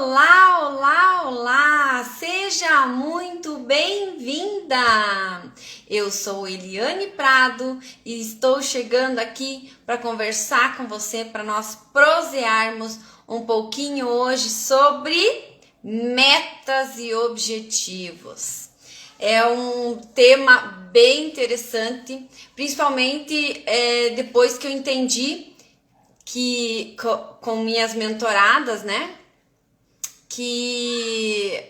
Olá, olá, olá! Seja muito bem-vinda! Eu sou Eliane Prado e estou chegando aqui para conversar com você, para nós prosearmos um pouquinho hoje sobre metas e objetivos. É um tema bem interessante, principalmente depois que eu entendi que com minhas mentoradas, né? Que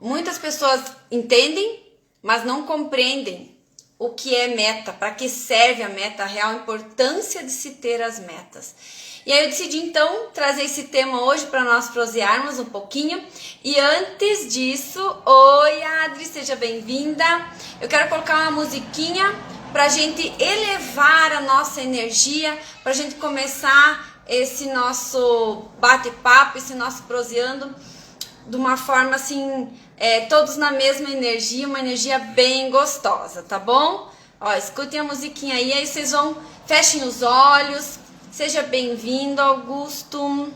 muitas pessoas entendem, mas não compreendem o que é meta, para que serve a meta, a real importância de se ter as metas. E aí eu decidi então trazer esse tema hoje para nós prosearmos um pouquinho. E antes disso, oi Adri, seja bem-vinda. Eu quero colocar uma musiquinha para a gente elevar a nossa energia, para a gente começar esse nosso bate-papo, esse nosso proseando de uma forma assim, todos na mesma energia, uma energia bem gostosa, tá bom? Ó, escutem a musiquinha aí vocês vão, fechem os olhos, seja bem-vindo, Augusto.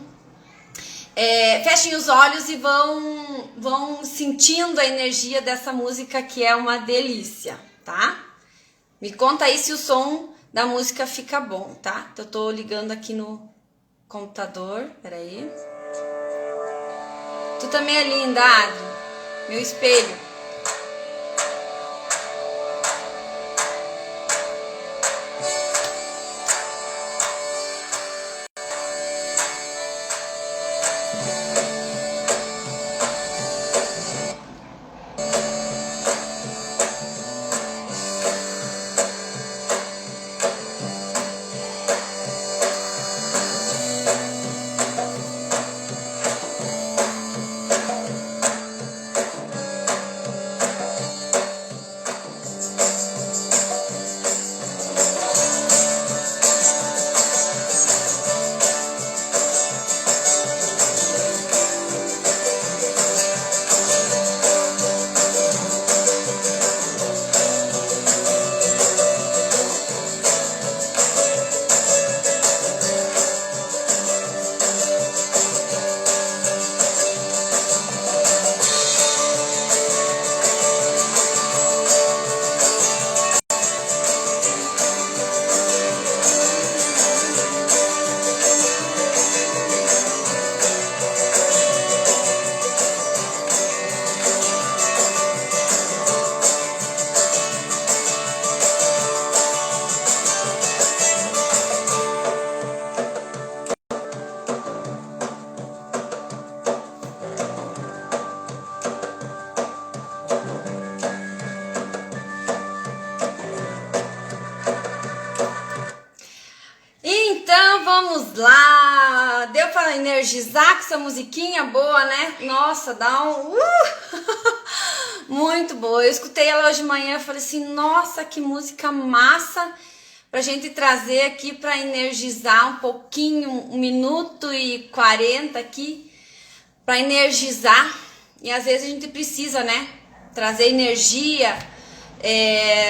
Fechem os olhos e vão sentindo a energia dessa música que é uma delícia, tá? Me conta aí se o som da música fica bom, tá? Eu tô ligando aqui no computador, peraí. Tu também é linda, Adri, meu espelho. Vamos lá, deu para energizar com essa musiquinha boa, né? Nossa, dá um... muito boa. Eu escutei ela hoje de manhã e falei assim, nossa, que música massa pra gente trazer aqui para energizar um pouquinho, 1 minuto e 40 aqui, para energizar. E às vezes a gente precisa, né? Trazer energia.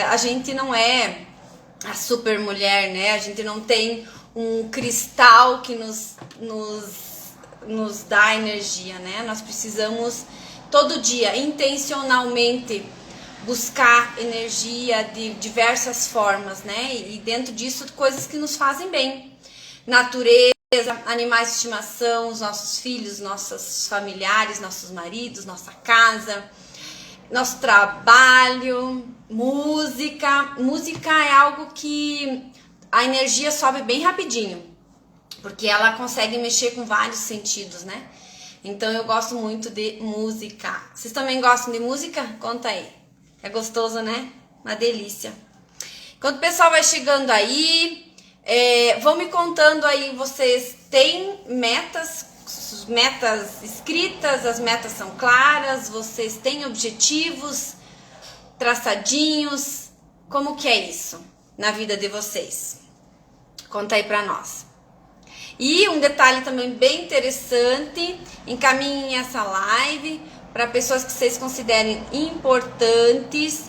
A gente não é a super mulher, né? A gente não tem um cristal que nos dá energia, né? Nós precisamos todo dia, intencionalmente, buscar energia de diversas formas, né? E dentro disso, coisas que nos fazem bem. Natureza, animais de estimação, os nossos filhos, nossos familiares, nossos maridos, nossa casa, nosso trabalho, música. Música é algo que a energia sobe bem rapidinho, porque ela consegue mexer com vários sentidos, né? Então eu gosto muito de música. Vocês também gostam de música? Conta aí. É gostoso, né? Uma delícia. Enquanto o pessoal vai chegando aí, vão me contando aí, vocês têm metas escritas, as metas são claras, vocês têm objetivos traçadinhos, como que é isso na vida de vocês? Conta aí pra nós. E um detalhe também bem interessante, encaminhem essa live para pessoas que vocês considerem importantes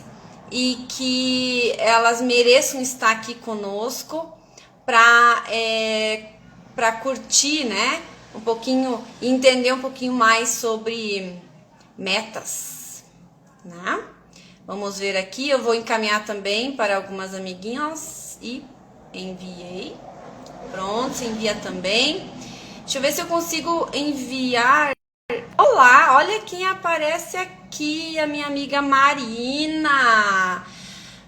e que elas mereçam estar aqui conosco para curtir, né, um pouquinho e entender um pouquinho mais sobre metas, né? Vamos ver aqui, eu vou encaminhar também para algumas amiguinhas e enviei. Pronto, se envia também. Deixa eu ver se eu consigo enviar. Olá, olha quem aparece aqui, a minha amiga Marina.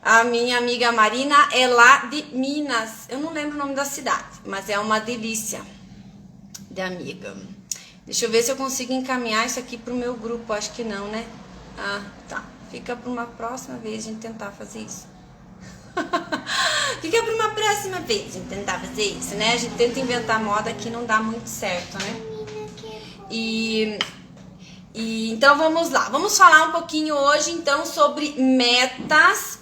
A minha amiga Marina é lá de Minas. Eu não lembro o nome da cidade, mas é uma delícia de amiga. Deixa eu ver se eu consigo encaminhar isso aqui pro meu grupo. Acho que não, né? Ah, tá. Fica para uma próxima vez a gente tentar fazer isso. Fica para uma próxima vez a gente tentar fazer isso, né? A gente tenta inventar moda que não dá muito certo, né? E então vamos lá. Vamos falar um pouquinho hoje então sobre metas.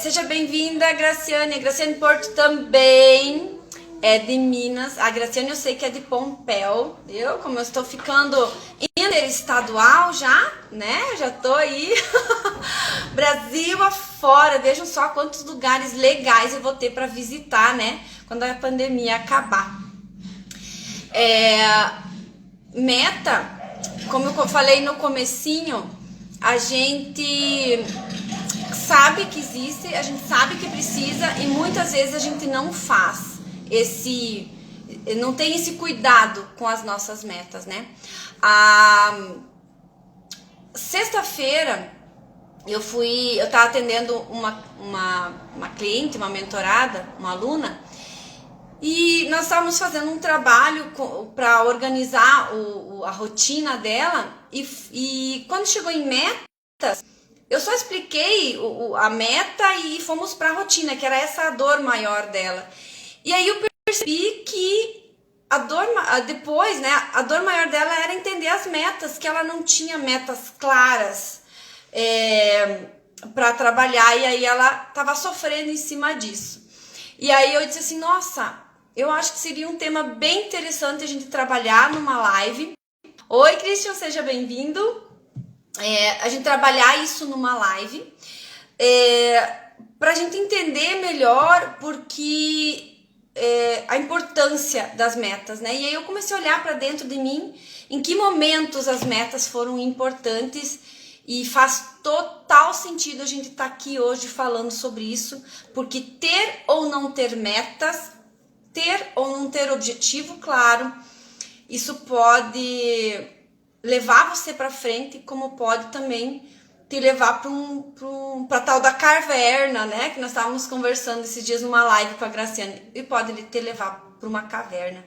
Seja bem-vinda, Graciane. A Graciane Porto também é de Minas. A Graciane eu sei que é de Pompéu, viu? Como eu estou ficando interestadual já, né? Já tô aí Brasil afora. Vejam só quantos lugares legais eu vou ter para visitar, né? Quando a pandemia acabar. Meta, como eu falei no comecinho, a gente sabe que existe, a gente sabe que precisa e muitas vezes a gente não faz não tem esse cuidado com as nossas metas, né? Sexta-feira eu tava atendendo uma cliente, uma mentorada, uma aluna, e nós estávamos fazendo um trabalho para organizar a rotina dela e quando chegou em metas, eu só expliquei a meta e fomos para a rotina, que era essa a dor maior dela. E aí eu percebi que a dor maior dela era entender as metas, que ela não tinha metas claras para trabalhar, e aí ela estava sofrendo em cima disso. E aí eu disse assim, nossa, eu acho que seria um tema bem interessante a gente trabalhar numa live. Oi, Christian, seja bem-vindo. A gente trabalhar isso numa live, pra gente entender melhor porque a importância das metas, né? E aí eu comecei a olhar para dentro de mim, em que momentos as metas foram importantes, e faz total sentido a gente estar aqui hoje falando sobre isso, porque ter ou não ter metas, ter ou não ter objetivo claro, isso pode levar você para frente, como pode também te levar para tal da caverna, né? Que nós estávamos conversando esses dias numa live com a Graciane, e pode te levar para uma caverna.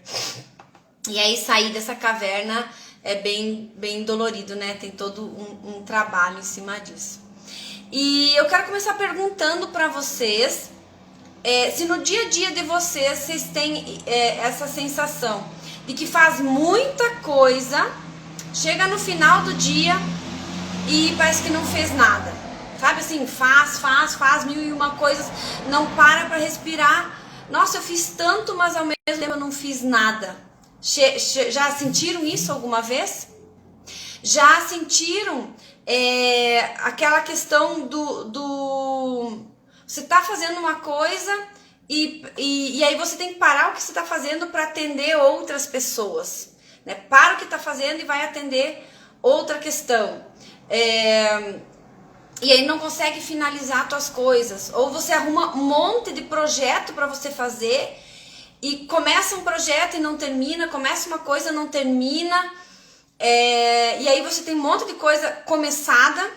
E aí sair dessa caverna é bem dolorido, né? Tem todo um trabalho em cima disso. E eu quero começar perguntando para vocês se no dia a dia de vocês têm essa sensação de que faz muita coisa, chega no final do dia e parece que não fez nada. Sabe assim, faz mil e uma coisas, não para respirar. Nossa, eu fiz tanto, mas ao mesmo tempo eu não fiz nada. Já sentiram isso alguma vez? Já sentiram aquela questão você tá fazendo uma coisa e aí você tem que parar o que você tá fazendo para atender outras pessoas, né? Para o que tá fazendo e vai atender outra questão. E aí não consegue finalizar as tuas coisas, ou você arruma um monte de projeto para você fazer e começa um projeto e não termina, começa uma coisa e não termina, e aí você tem um monte de coisa começada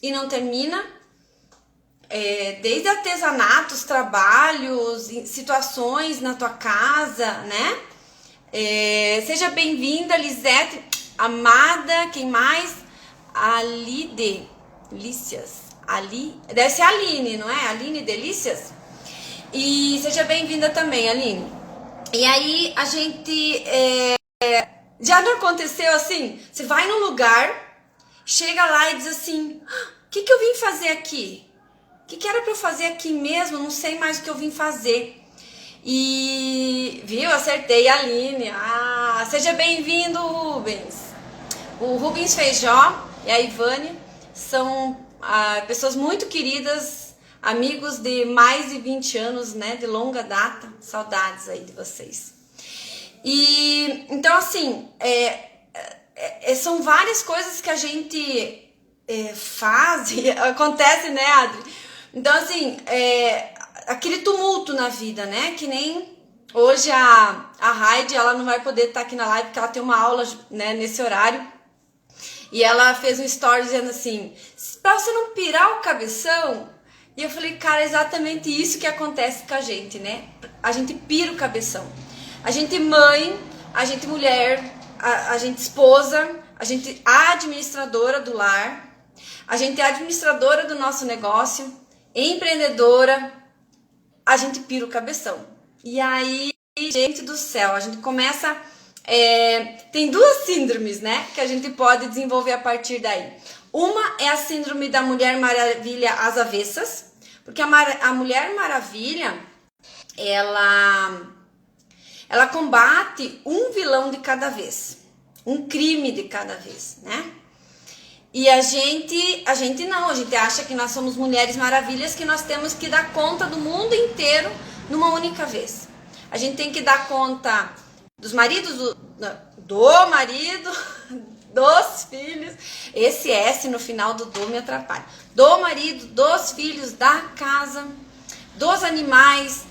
e não termina, desde artesanatos, trabalhos, situações na tua casa, né? Seja bem-vinda, Lisete, amada, quem mais? Delícias. Deve ser a Aline, não é? Aline Delícias? E seja bem-vinda também, Aline. E aí a gente... já não aconteceu assim? Você vai num lugar, chega lá e diz assim, o que eu vim fazer aqui? O que era pra eu fazer aqui mesmo? Não sei mais o que eu vim fazer. E, viu? Acertei, a Aline. Seja bem-vindo, Rubens. O Rubens Feijó e a Ivane são pessoas muito queridas, amigos de mais de 20 anos, né? De longa data. Saudades aí de vocês. E Então, assim, são várias coisas que a gente faz e acontece, né, Adri? Então, assim, aquele tumulto na vida, né? Que nem hoje a Heidi, ela não vai poder estar aqui na live porque ela tem uma aula, né, nesse horário. E ela fez um story dizendo assim, pra você não pirar o cabeção. E eu falei, cara, é exatamente isso que acontece com a gente, né? A gente pira o cabeção. A gente mãe, a gente mulher, a gente esposa, a gente administradora do lar, a gente é administradora do nosso negócio, empreendedora, a gente pira o cabeção. E aí, gente do céu, a gente começa... tem duas síndromes, né, que a gente pode desenvolver a partir daí. Uma é a síndrome da Mulher Maravilha às avessas, porque a Mulher Maravilha, ela combate um vilão de cada vez, um crime de cada vez, né? E a gente acha que nós somos mulheres maravilhas, que nós temos que dar conta do mundo inteiro numa única vez. A gente tem que dar conta dos maridos, do marido, dos filhos. Esse S no final do me atrapalha. Do marido, dos filhos, da casa, dos animais,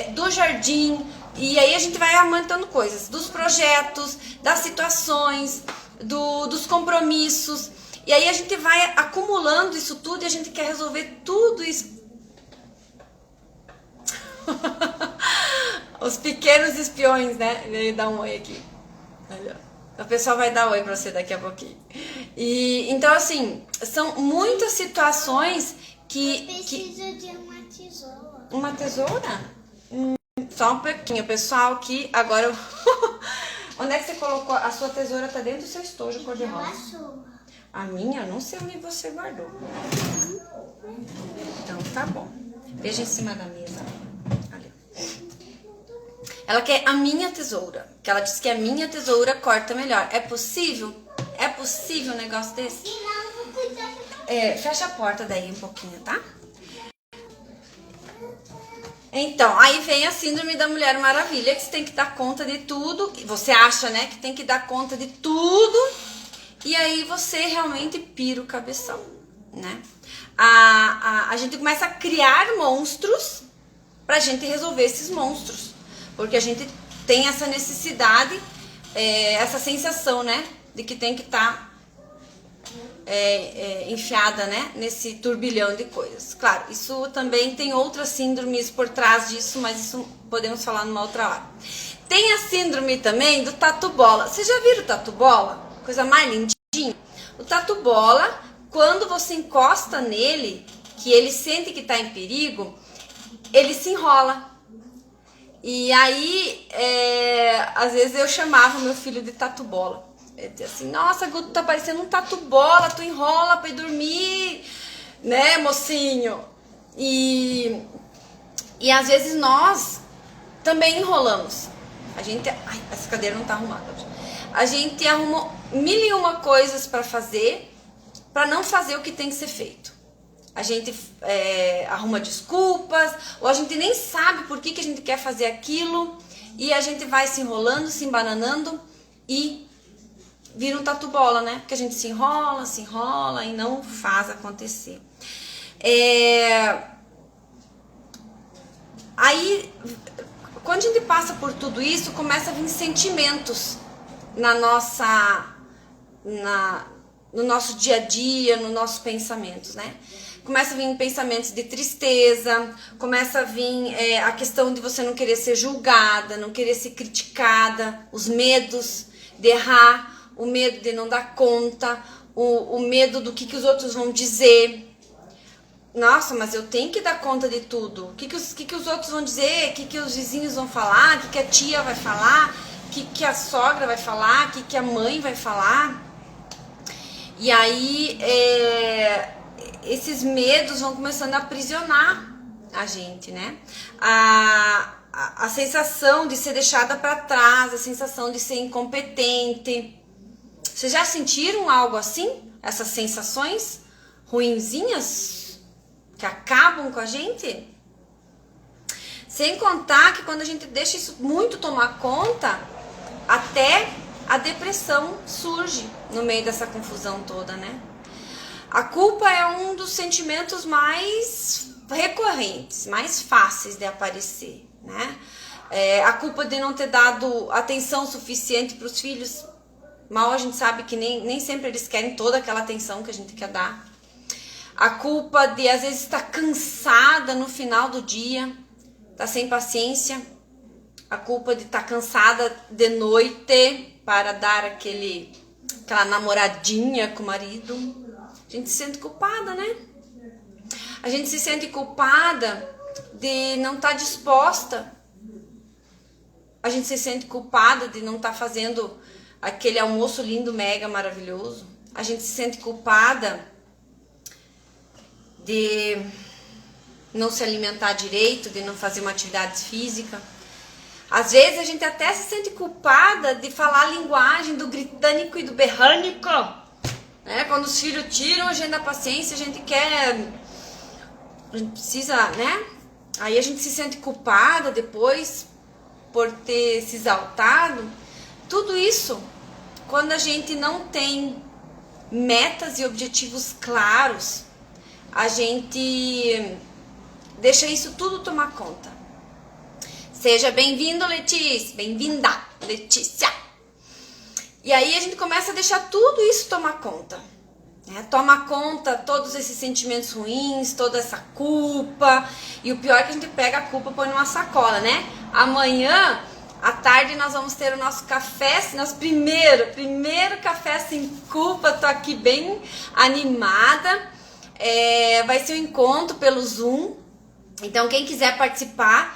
do jardim. E aí a gente vai aumentando coisas, dos projetos, das situações, dos compromissos. E aí a gente vai acumulando isso tudo e a gente quer resolver tudo isso. Os pequenos espiões, né? Veio dar um oi aqui. Olha, o pessoal vai dar oi pra você daqui a pouquinho. E então, assim, são muitas situações que... Precisa de uma tesoura. Uma tesoura? Só um pouquinho, pessoal, que agora eu... Onde é que você colocou? A sua tesoura tá dentro do seu estojo cor-de-rosa. A minha, eu não sei onde você guardou. Então, tá bom. Veja em cima da mesa. Ali. Ela quer a minha tesoura. Que ela disse que a minha tesoura corta melhor. É possível? É possível um negócio desse? Fecha a porta daí um pouquinho, tá? Então, aí vem a síndrome da Mulher Maravilha, que você tem que dar conta de tudo. Você acha, né, que tem que dar conta de tudo. E aí você realmente pira o cabeção, né? A gente começa a criar monstros pra gente resolver esses monstros. Porque a gente tem essa necessidade, essa sensação, né? De que tem que estar enfiada, né? Nesse turbilhão de coisas. Claro, isso também tem outras síndromes por trás disso, mas isso podemos falar numa outra hora. Tem a síndrome também do tatu-bola. Vocês já viram o tatu-bola? Coisa mais lindinha. O tatu-bola, quando você encosta nele, que ele sente que está em perigo, ele se enrola. E aí, às vezes eu chamava meu filho de tatu-bola. Eu dizia assim, nossa, Guto, tá parecendo um tatu-bola, tu enrola pra ir dormir, né, mocinho? E às vezes nós também enrolamos. A gente... Ai, essa cadeira não tá arrumada hoje. A gente arrumou 1001 coisas para fazer, para não fazer o que tem que ser feito. A gente arruma desculpas, ou a gente nem sabe por que a gente quer fazer aquilo, e a gente vai se enrolando, se embananando e vira um tatu-bola, né? Porque a gente se enrola e não faz acontecer. Aí, quando a gente passa por tudo isso, começa a vir sentimentos no nosso dia a dia, nos nossos pensamentos, né? Começa a vir pensamentos de tristeza, começa a vir a questão de você não querer ser julgada, não querer ser criticada, os medos de errar, o medo de não dar conta, o medo do que os outros vão dizer. Nossa, mas eu tenho que dar conta de tudo. O que os outros vão dizer? O que os vizinhos vão falar? O que a tia vai falar? O que a sogra vai falar? O que a mãe vai falar? E aí, esses medos vão começando a aprisionar a gente, né? A sensação de ser deixada para trás, a sensação de ser incompetente. Vocês já sentiram algo assim? Essas sensações ruinzinhas que acabam com a gente? Sem contar que quando a gente deixa isso muito tomar conta, até a depressão surge no meio dessa confusão toda, né? A culpa é um dos sentimentos mais recorrentes, mais fáceis de aparecer, né? A culpa de não ter dado atenção suficiente para os filhos. Mal a gente sabe que nem sempre eles querem toda aquela atenção que a gente quer dar. A culpa de às vezes estar cansada no final do dia, tá sem paciência. A culpa de estar cansada de noite para dar aquela namoradinha com o marido. A gente se sente culpada, né? A gente se sente culpada de não estar disposta. A gente se sente culpada de não estar fazendo aquele almoço lindo, mega maravilhoso. A gente se sente culpada de não se alimentar direito, de não fazer uma atividade física. Às vezes a gente até se sente culpada de falar a linguagem do britânico e do berrânico, né? Quando os filhos tiram a gente da paciência, a gente precisa, né? Aí a gente se sente culpada depois por ter se exaltado. Tudo isso, quando a gente não tem metas e objetivos claros, a gente deixa isso tudo tomar conta. Seja bem-vindo, Letícia. Bem-vinda, Letícia. E aí a gente começa a deixar tudo isso tomar conta, né? Toma conta todos esses sentimentos ruins, toda essa culpa. E o pior é que a gente pega a culpa e põe numa sacola, né? Amanhã, à tarde, nós vamos ter o nosso café, nosso primeiro café sem culpa. Tô aqui bem animada. Vai ser um encontro pelo Zoom. Então, quem quiser participar,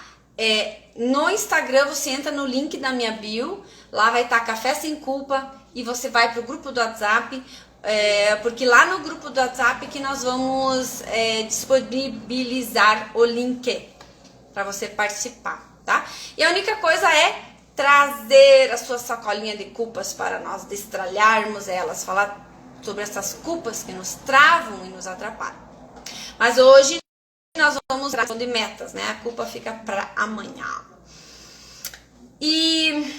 no Instagram você entra no link da minha bio. Lá vai estar Café Sem Culpa e você vai pro grupo do WhatsApp. Porque lá no grupo do WhatsApp que nós vamos disponibilizar o link para você participar, tá? E a única coisa é trazer a sua sacolinha de culpas para nós destralharmos elas, falar sobre essas culpas que nos travam e nos atrapalham. Mas hoje nós vamos tratar de metas, né? A culpa fica para amanhã. E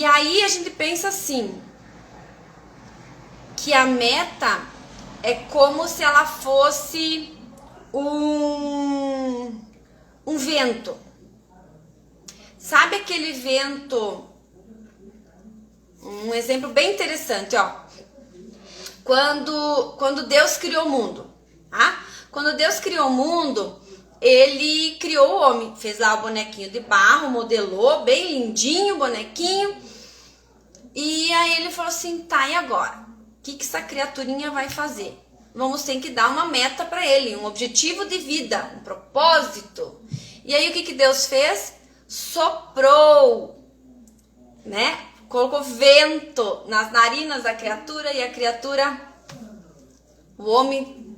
aí a gente pensa assim, que a meta é como se ela fosse um vento. Sabe aquele vento? Um exemplo bem interessante, ó. Quando Deus criou o mundo, tá? Quando Deus criou o mundo, Ele criou o homem, fez lá o bonequinho de barro, modelou, bem lindinho o bonequinho. E aí Ele falou assim, tá, e agora? O que essa criaturinha vai fazer? Vamos ter que dar uma meta para ele, um objetivo de vida, um propósito. E aí o que Deus fez? Soprou, né? Colocou vento nas narinas da criatura e a criatura, o homem,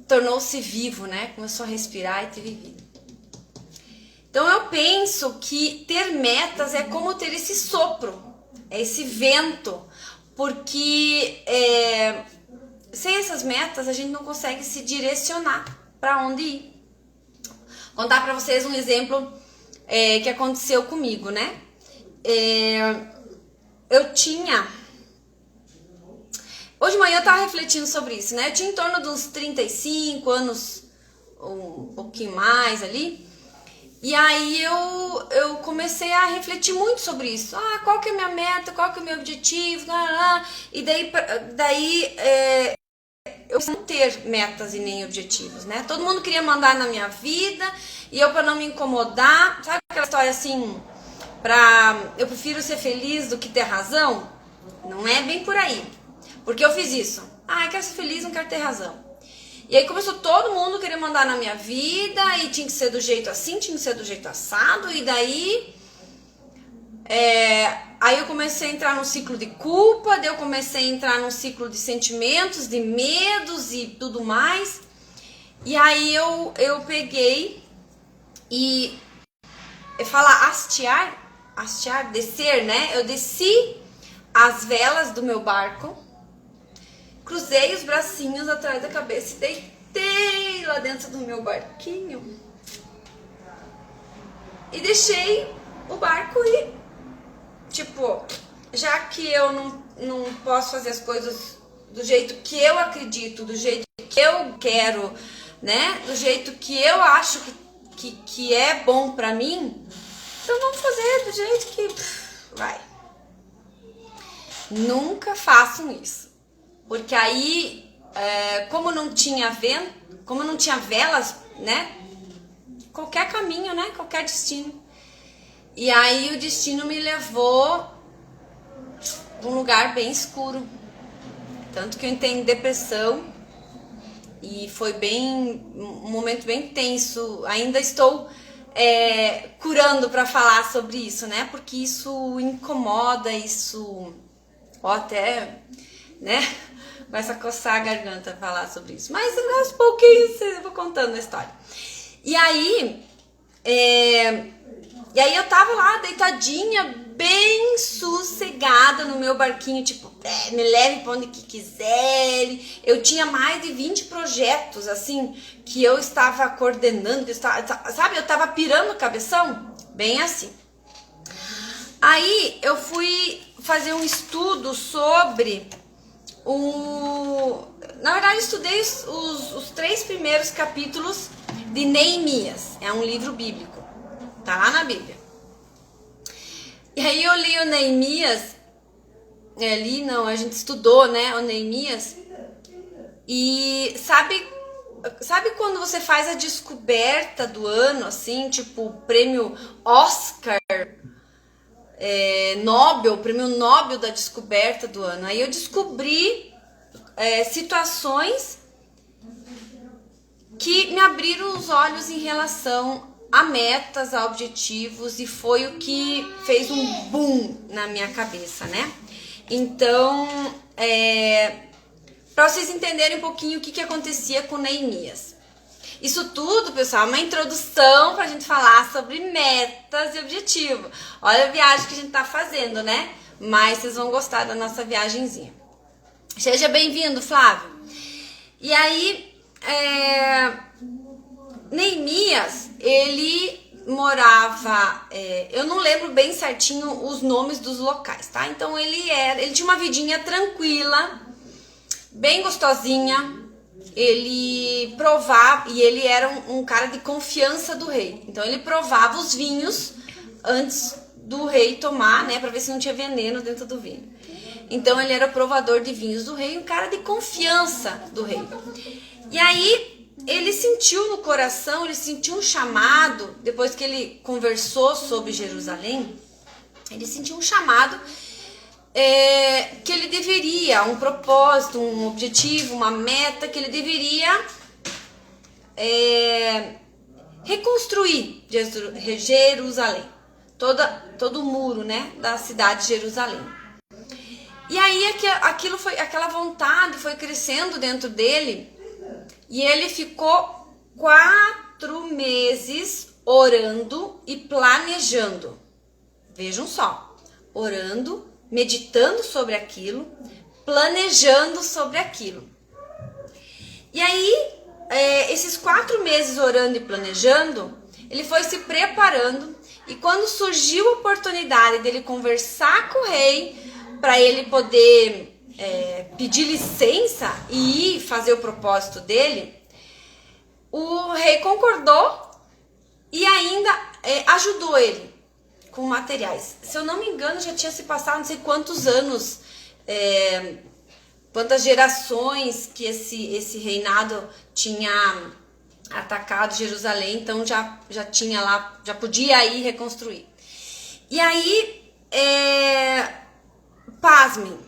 tornou-se vivo, né? Começou a respirar e teve vida. Então eu penso que ter metas é como ter esse sopro, esse vento, porque sem essas metas a gente não consegue se direcionar para onde ir. Vou contar para vocês um exemplo que aconteceu comigo, né? Hoje de manhã eu tava refletindo sobre isso, né? Eu tinha em torno de uns 35 anos, ou um pouquinho mais ali. E aí eu comecei a refletir muito sobre isso. Qual que é a minha meta? Qual que é o meu objetivo? E daí eu não ter metas e nem objetivos, né? Todo mundo queria mandar na minha vida e eu, para não me incomodar, sabe aquela história assim, eu prefiro ser feliz do que ter razão? Não é bem por aí. Porque eu fiz isso. Eu quero ser feliz, não quero ter razão. E aí começou todo mundo querer mandar na minha vida e tinha que ser do jeito assim, tinha que ser do jeito assado. E daí aí eu comecei a entrar num ciclo de culpa, daí eu comecei a entrar num ciclo de sentimentos, de medos e tudo mais. E aí eu peguei e falar hastear, descer, né? Eu desci as velas do meu barco, cruzei os bracinhos atrás da cabeça e deitei lá dentro do meu barquinho e deixei o barco e, tipo, já que eu não posso fazer as coisas do jeito que eu acredito, do jeito que eu quero, né? Do jeito que eu acho que é bom pra mim, então vamos fazer do jeito que vai. Nunca façam isso, porque aí, como não tinha vento, como não tinha velas, né? Qualquer caminho, né? Qualquer destino. E aí o destino me levou para um lugar bem escuro. Tanto que eu entrei em depressão e foi um momento bem tenso. Ainda estou curando para falar sobre isso, né? Porque isso incomoda, isso... Ó, até, né? Começa a coçar a garganta falar sobre isso. Mas aos pouquinhos eu vou contando a história. E aí eu tava lá deitadinha, bem sossegada no meu barquinho, tipo, me leve pra onde que quiser. Eu tinha mais de 20 projetos, assim, que eu estava coordenando, sabe? Eu tava pirando o cabeção, bem assim. Aí eu fui fazer um estudo sobre na verdade, estudei os 3 primeiros capítulos de Neemias. É um livro bíblico. Tá lá na Bíblia. E aí eu li o Neemias. A gente estudou, né, o Neemias. E sabe quando você faz a descoberta do ano, assim, tipo o prêmio Oscar Nobel, prêmio Nobel da descoberta do ano. Aí eu descobri situações que me abriram os olhos em relação a metas, a objetivos, e foi o que fez um boom na minha cabeça, né? Então, para vocês entenderem um pouquinho o que acontecia com Neemias. Isso tudo, pessoal, é uma introdução pra gente falar sobre metas e objetivos. Olha a viagem que a gente tá fazendo, né? Mas vocês vão gostar da nossa viagenzinha. Seja bem-vindo, Flávio. E aí, Neemias, ele morava... eu não lembro bem certinho os nomes dos locais, tá? Então, ele tinha uma vidinha tranquila, bem gostosinha. Ele provava, e ele era um cara de confiança do rei. Então ele provava os vinhos antes do rei tomar, né, para ver se não tinha veneno dentro do vinho. Então ele era provador de vinhos do rei, um cara de confiança do rei. E aí ele sentiu no coração, ele sentiu um chamado, depois que ele conversou sobre Jerusalém, ele sentiu um chamado que ele deveria, um propósito, um objetivo, uma meta, que ele deveria reconstruir Jerusalém, todo o muro, né, da cidade de Jerusalém. E aí aquela vontade foi crescendo dentro dele, e ele ficou 4 meses orando e planejando. Vejam só, orando, meditando sobre aquilo, planejando sobre aquilo. E aí, esses 4 meses orando e planejando, ele foi se preparando, e quando surgiu a oportunidade dele conversar com o rei, para ele poder pedir licença e ir fazer o propósito dele, o rei concordou e ainda ajudou ele com materiais. Se eu não me engano, já tinha se passado não sei quantos anos, quantas gerações que esse reinado tinha atacado Jerusalém, então já tinha lá, já podia ir reconstruir. E aí, pasmem,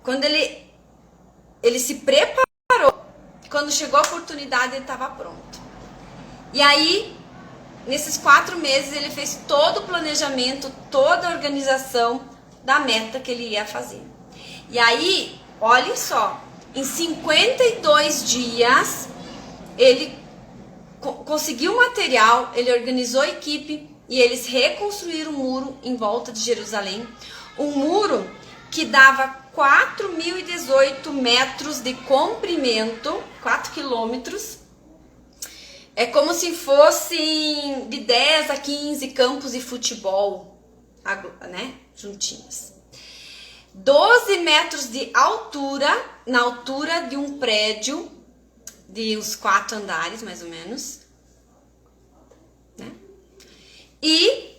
quando ele se preparou, quando chegou a oportunidade, ele estava pronto. E aí, nesses 4 meses, ele fez todo o planejamento, toda a organização da meta que ele ia fazer. E aí, olhem só, em 52 dias, ele conseguiu material, ele organizou a equipe e eles reconstruíram o muro em volta de Jerusalém. Um muro que dava 4.018 metros de comprimento, 4 quilômetros, É como se fossem de 10 a 15 campos de futebol, né? Juntinhos. 12 metros de altura, na altura de um prédio de uns 4 andares, mais ou menos. Né? E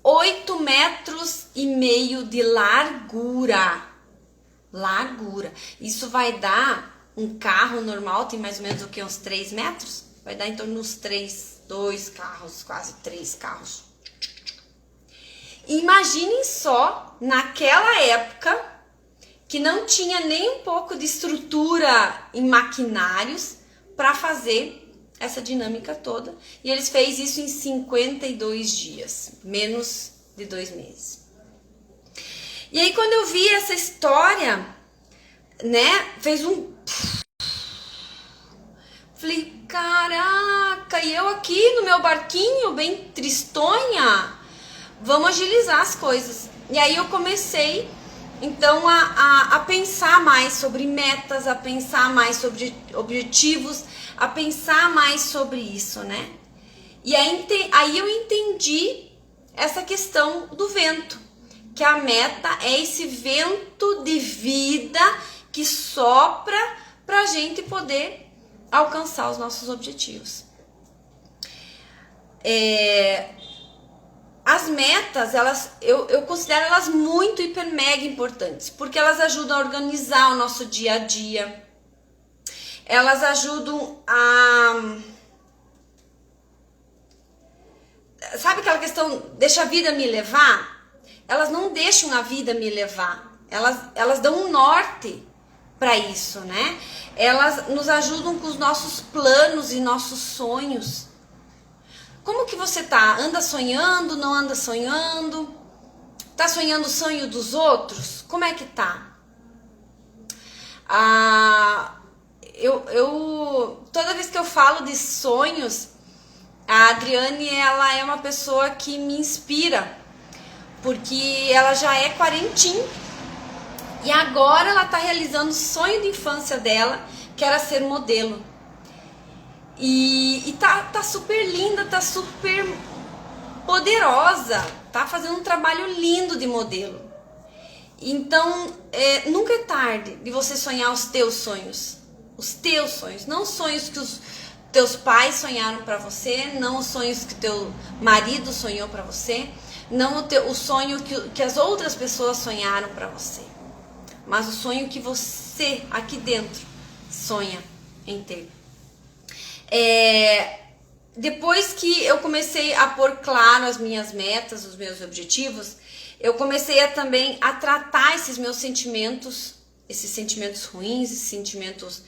8 metros e meio de largura. Largura. Isso vai dar, um carro normal tem mais ou menos o que? Uns 3 metros? Vai dar em torno de uns 2 carros, quase 3 carros. Imaginem só, naquela época, que não tinha nem um pouco de estrutura em maquinários para fazer essa dinâmica toda. E eles fez isso em 52 dias, menos de 2 meses. E aí quando eu vi essa história, né, fez um... Falei, caraca, e eu aqui no meu barquinho, bem tristonha, vamos agilizar as coisas. E aí eu comecei, então, a pensar mais sobre metas, a pensar mais sobre objetivos, a pensar mais sobre isso, né? E aí eu entendi essa questão do vento, que a meta é esse vento de vida que sopra pra gente poder alcançar os nossos objetivos. As metas, eu considero elas muito hiper mega importantes, porque elas ajudam a organizar o nosso dia a dia. Elas ajudam a... Sabe aquela questão, deixa a vida me levar? Elas não deixam a vida me levar. Elas dão um norte para isso, né? Elas nos ajudam com os nossos planos e nossos sonhos. Como que você tá? Anda sonhando, não anda sonhando? Tá sonhando o sonho dos outros? Como é que tá? Toda vez que eu falo de sonhos, a Adriane, ela é uma pessoa que me inspira, porque ela já é quarentinha e agora ela tá realizando o sonho de infância dela, que era ser modelo. E tá super linda, tá super poderosa, tá fazendo um trabalho lindo de modelo. Então, nunca é tarde de você sonhar os teus sonhos. Os teus sonhos, não os sonhos que os teus pais sonharam pra você, não os sonhos que teu marido sonhou pra você, não o sonho que as outras pessoas sonharam pra você, mas o sonho que você aqui dentro sonha em ter. Depois que eu comecei a pôr claro as minhas metas, os meus objetivos, eu comecei também a tratar esses meus sentimentos, esses sentimentos ruins, esses sentimentos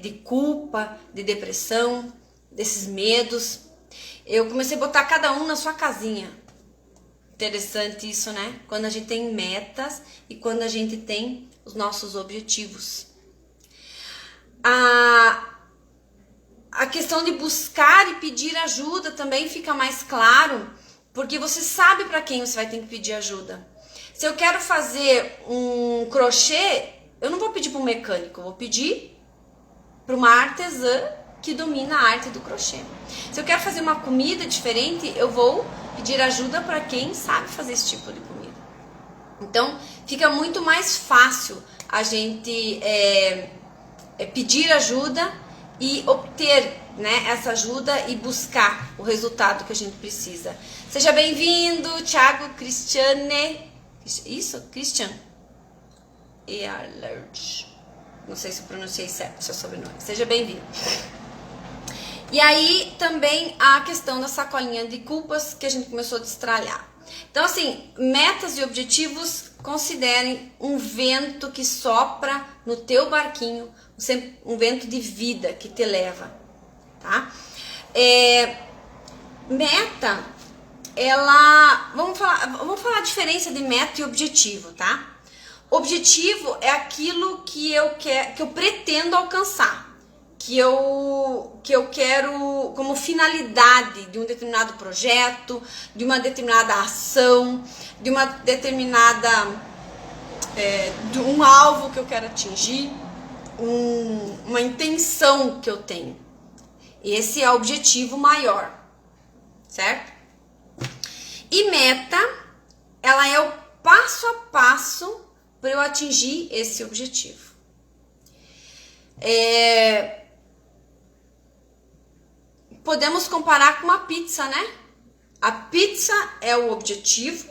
de culpa, de depressão, desses medos. Eu comecei a botar cada um na sua casinha. Interessante isso, né? Quando a gente tem metas e quando a gente tem os nossos objetivos. A questão de buscar e pedir ajuda também fica mais claro, porque você sabe para quem você vai ter que pedir ajuda. Se eu quero fazer um crochê, eu não vou pedir para um mecânico, eu vou pedir para uma artesã que domina a arte do crochê. Se eu quero fazer uma comida diferente, eu vou pedir ajuda para quem sabe fazer esse tipo de comida. Então, fica muito mais fácil a gente pedir ajuda e obter, né, essa ajuda e buscar o resultado que a gente precisa. Seja bem-vindo, Thiago Cristiane. Isso? Christian? Não sei se eu pronunciei certo o seu sobrenome. Seja bem-vindo. E aí também a questão da sacolinha de culpas que a gente começou a destralhar. Então assim, metas e objetivos, considerem um vento que sopra no teu barquinho, um vento de vida que te leva, tá? Meta, vamos falar a diferença de meta e objetivo, tá? Objetivo é aquilo que eu pretendo alcançar, que eu quero como finalidade de um determinado projeto, de uma determinada ação, de uma determinada de um alvo que eu quero atingir, uma intenção que eu tenho. Esse é o objetivo maior, certo? E meta, ela é o passo a passo para eu atingir esse objetivo. Podemos comparar com uma pizza, né? A pizza é o objetivo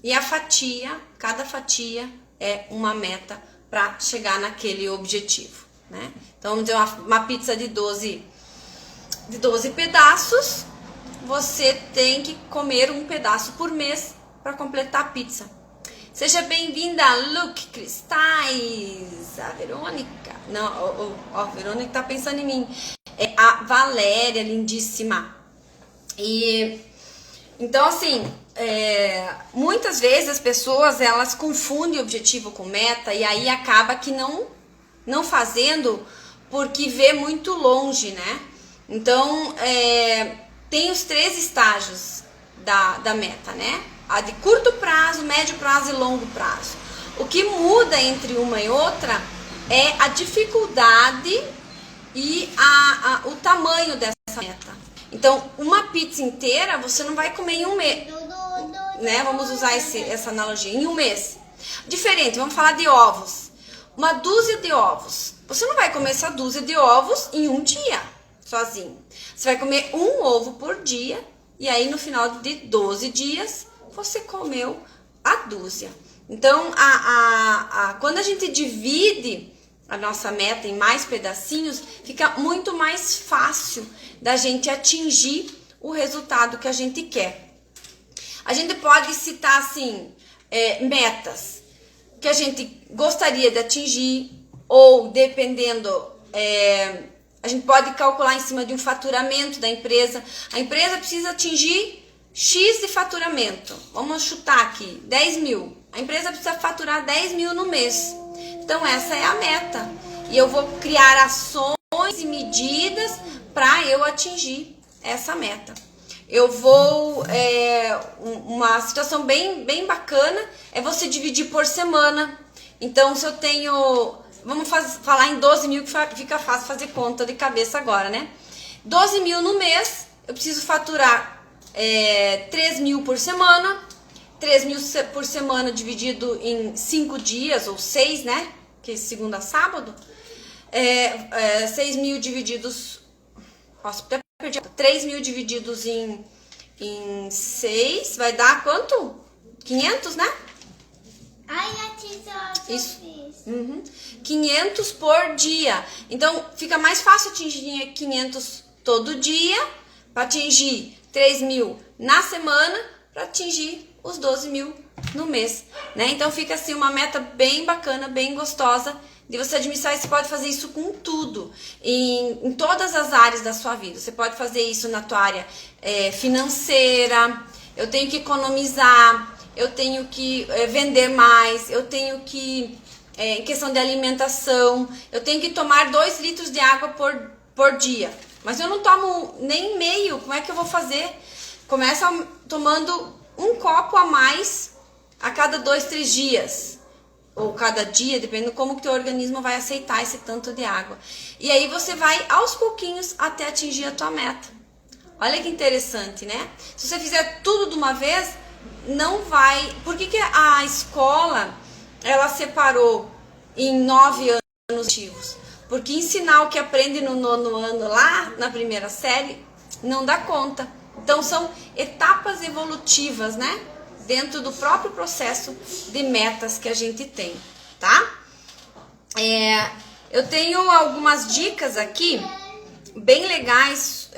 e a fatia, cada fatia é uma meta para chegar naquele objetivo, né? Então, vamos dizer, uma pizza de 12 pedaços, você tem que comer um pedaço por mês para completar a pizza. Seja bem-vinda, Luke Cristais, a Verônica. Não, a Verônica tá pensando em mim. É a Valéria, lindíssima. E então, assim, muitas vezes as pessoas, elas confundem objetivo com meta e aí acaba que não fazendo porque vê muito longe, né? Então, tem os 3 estágios da meta, né? A de curto prazo, médio prazo e longo prazo. O que muda entre uma e outra é a dificuldade e o tamanho dessa meta. Então, uma pizza inteira você não vai comer em um mês, né? Vamos usar essa analogia, em um mês. Diferente, vamos falar de ovos. Uma dúzia de ovos. Você não vai comer essa dúzia de ovos em um dia, sozinho. Você vai comer um ovo por dia e aí no final de 12 dias você comeu a dúzia. Então, quando a gente divide a nossa meta em mais pedacinhos, fica muito mais fácil da gente atingir o resultado que a gente quer. A gente pode citar, assim, metas que a gente gostaria de atingir, ou dependendo, a gente pode calcular em cima de um faturamento da empresa. A empresa precisa atingir X de faturamento. Vamos chutar aqui, 10 mil. A empresa precisa faturar 10 mil no mês. Então, essa é a meta. E eu vou criar ações e medidas para eu atingir essa meta. Eu vou... uma situação bem bacana é você dividir por semana. Então, se eu tenho... Vamos falar em 12 mil, que fica fácil fazer conta de cabeça agora, né? 12 mil no mês, eu preciso faturar 3 mil por semana. 3 mil por semana dividido em 5 dias, ou 6, né? Que é segunda a sábado. 6 mil divididos... Posso até perder. 3 mil divididos em 6, vai dar quanto? 500, né? Ai, a tesoura que eu fiz. 500 por dia. Então, fica mais fácil atingir 500 todo dia, para atingir 3 mil na semana, para atingir os 12 mil no mês, né? Então, fica assim uma meta bem bacana, bem gostosa de você administrar. E você pode fazer isso com tudo, em todas as áreas da sua vida. Você pode fazer isso na tua área financeira. Eu tenho que economizar, eu tenho que vender mais, eu tenho que, em questão de alimentação, eu tenho que tomar 2 litros de água por dia. Mas eu não tomo nem meio, como é que eu vou fazer? Começa tomando um copo a mais a cada 2, 3 dias. Ou cada dia, dependendo como que o teu organismo vai aceitar esse tanto de água. E aí você vai aos pouquinhos até atingir a tua meta. Olha que interessante, né? Se você fizer tudo de uma vez, não vai... Por que a escola, ela separou em 9 anos ativos? Porque ensinar o que aprende no 9º ano lá, na primeira série, não dá conta. Então, são etapas evolutivas, né? Dentro do próprio processo de metas que a gente tem, tá? Eu tenho algumas dicas aqui, bem legais.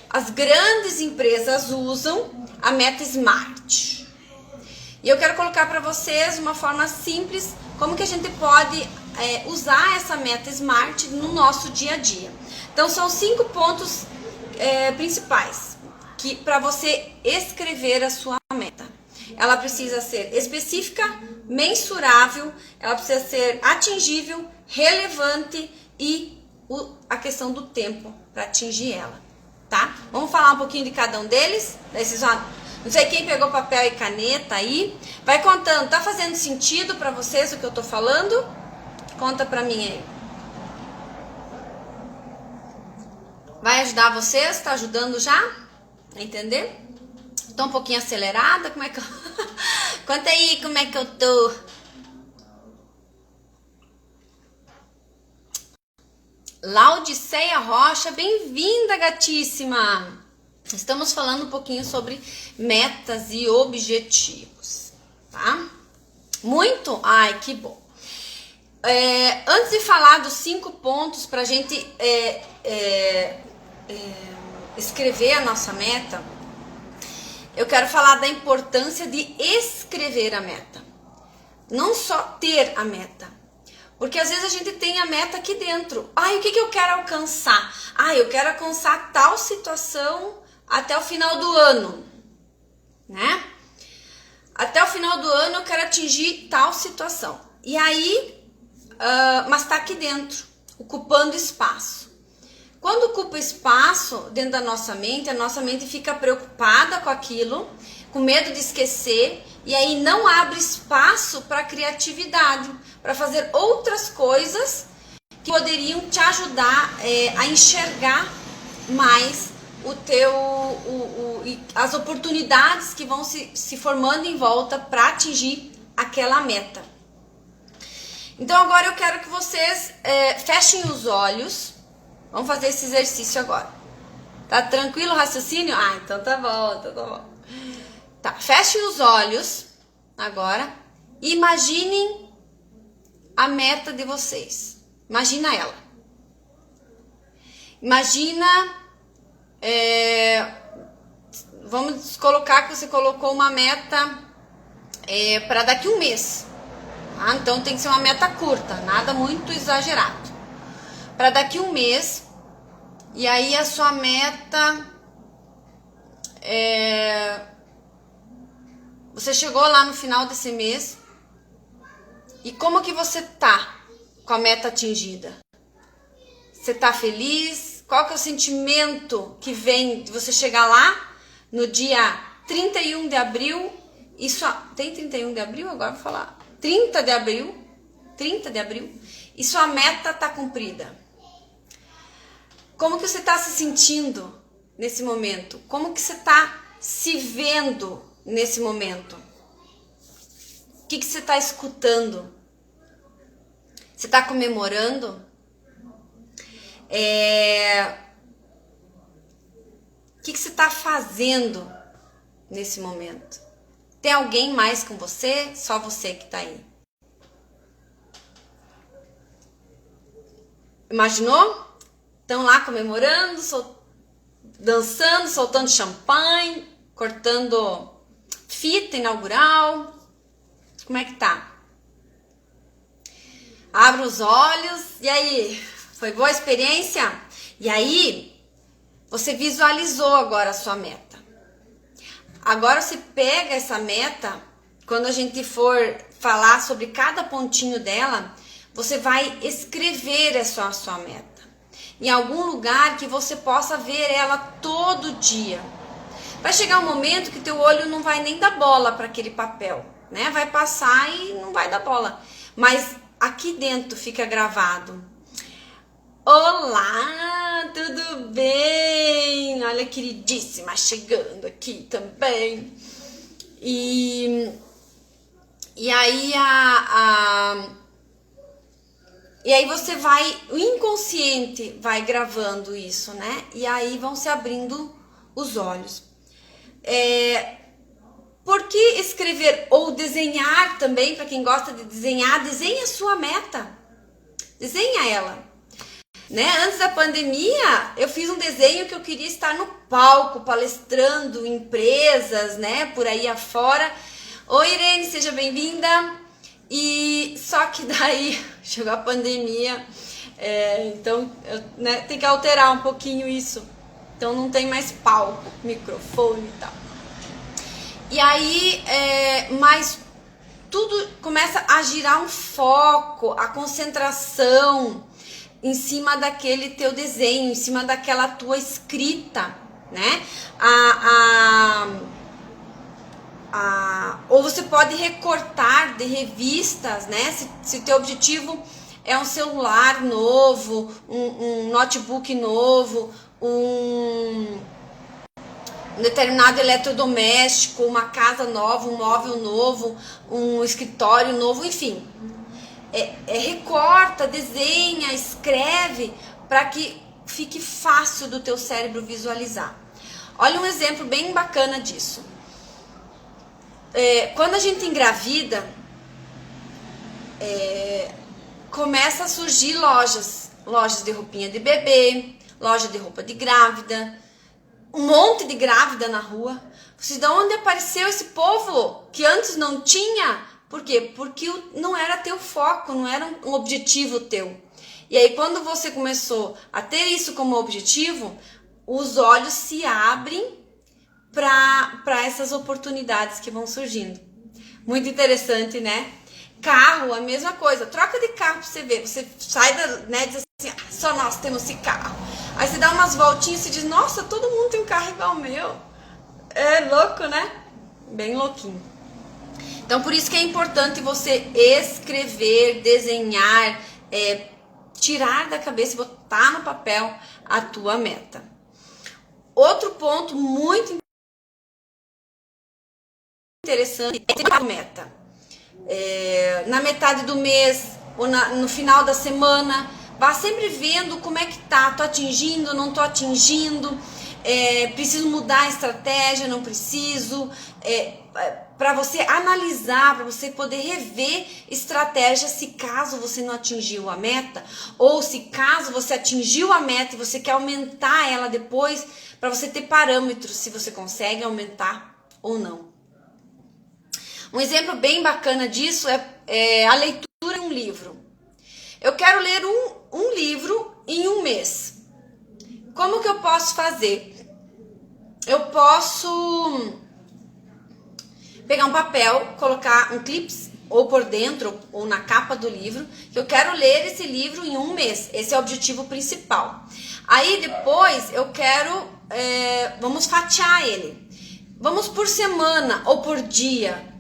As grandes empresas usam a meta SMART. E eu quero colocar para vocês uma forma simples, como que a gente pode usar essa meta SMART no nosso dia a dia. Então, são 5 pontos principais para você escrever a sua meta. Ela precisa ser específica, mensurável, ela precisa ser atingível, relevante e a questão do tempo para atingir ela, tá? Vamos falar um pouquinho de cada um deles. Daí vocês vão... Não sei quem pegou papel e caneta aí. Vai contando, tá fazendo sentido para vocês o que eu tô falando? Conta pra mim aí. Vai ajudar vocês? Tá ajudando já? A entender? Tô um pouquinho acelerada, como é que eu... Conta aí como é que eu tô. Laudiceia Rocha, bem-vinda, gatíssima! Estamos falando um pouquinho sobre metas e objetivos, tá? Muito? Ai, que bom! Antes de falar dos 5 pontos pra gente escrever a nossa meta, eu quero falar da importância de escrever a meta. Não só ter a meta. Porque às vezes a gente tem a meta aqui dentro. O que eu quero alcançar? Eu quero alcançar tal situação até o final do ano. Né? Até o final do ano eu quero atingir tal situação. E aí, mas está aqui dentro, ocupando espaço. Quando ocupa espaço dentro da nossa mente, a nossa mente fica preocupada com aquilo, com medo de esquecer, e aí não abre espaço para criatividade, para fazer outras coisas que poderiam te ajudar a enxergar mais as oportunidades que vão se formando em volta para atingir aquela meta. Então agora eu quero que vocês fechem os olhos. Vamos fazer esse exercício agora. Tá tranquilo o raciocínio? Então tá bom, Tá, fechem os olhos agora. E imaginem a meta de vocês. Imagina ela. Imagina... vamos colocar que você colocou uma meta para daqui a um mês. Tá? Então tem que ser uma meta curta, nada muito exagerado. Para daqui a um mês... E aí a sua meta você chegou lá no final desse mês. E como que você tá com a meta atingida? Você tá feliz? Qual que é o sentimento que vem de você chegar lá no dia 31 de abril? Tem 31 de abril? Agora vou falar. 30 de abril. E sua meta tá cumprida. Como que você está se sentindo nesse momento? Como que você está se vendo nesse momento? O que você está escutando? Você está comemorando? O que você está fazendo nesse momento? Tem alguém mais com você? Só você que está aí. Imaginou? Estão lá comemorando, dançando, soltando champanhe, cortando fita inaugural. Como é que tá? Abra os olhos. E aí? Foi boa a experiência? E aí, você visualizou agora a sua meta. Agora você pega essa meta, quando a gente for falar sobre cada pontinho dela, você vai escrever a sua meta. Em algum lugar que você possa ver ela todo dia. Vai chegar um momento que teu olho não vai nem dar bola para aquele papel, né? Vai passar e não vai dar bola. Mas aqui dentro fica gravado. Olá, tudo bem? Olha a queridíssima chegando aqui também. E aí E aí você vai, o inconsciente vai gravando isso, né? E aí vão se abrindo os olhos. Por que escrever ou desenhar também, para quem gosta de desenhar, desenha a sua meta. Desenha ela. Né? Antes da pandemia, eu fiz um desenho que eu queria estar no palco, palestrando em empresas, né? Por aí afora. Oi, Irene, seja bem-vinda. E só que daí chegou a pandemia, então tem que alterar um pouquinho isso. Então não tem mais palco, microfone e tal. E aí, mas tudo começa a girar um foco, a concentração em cima daquele teu desenho, em cima daquela tua escrita, né? Ou você pode recortar de revistas, né? Se teu objetivo é um celular novo, um notebook novo, um determinado eletrodoméstico, uma casa nova, um móvel novo, um escritório novo, enfim. Recorta, desenha, escreve para que fique fácil do teu cérebro visualizar. Olha um exemplo bem bacana disso. Quando a gente engravida, começa a surgir lojas de roupinha de bebê, loja de roupa de grávida, um monte de grávida na rua. De onde apareceu esse povo que antes não tinha? Por quê? Porque não era teu foco, não era um objetivo teu. E aí quando você começou a ter isso como objetivo, os olhos se abrem para essas oportunidades que vão surgindo. Muito interessante, né? Carro, a mesma coisa. Troca de carro pra você ver. Você sai e diz assim, só nós temos esse carro. Aí você dá umas voltinhas e diz, nossa, todo mundo tem um carro igual ao meu. É louco, né? Bem louquinho. Então, por isso que é importante você escrever, desenhar, tirar da cabeça e botar no papel a tua meta. Outro ponto muito interessante é ter a meta. Na metade do mês ou no final da semana, vá sempre vendo como é que tá, tô atingindo, não tô atingindo, preciso mudar a estratégia, não preciso, para você analisar, para você poder rever estratégias se caso você não atingiu a meta, ou se caso você atingiu a meta e você quer aumentar ela depois, para você ter parâmetros se você consegue aumentar ou não. Um exemplo bem bacana disso é a leitura de um livro. Eu quero ler um livro em um mês. Como que eu posso fazer? Eu posso pegar um papel, colocar um clips ou por dentro ou na capa do livro, que eu quero ler esse livro em um mês. Esse é o objetivo principal. Aí depois eu quero, vamos fatiar ele. Vamos por semana ou por dia.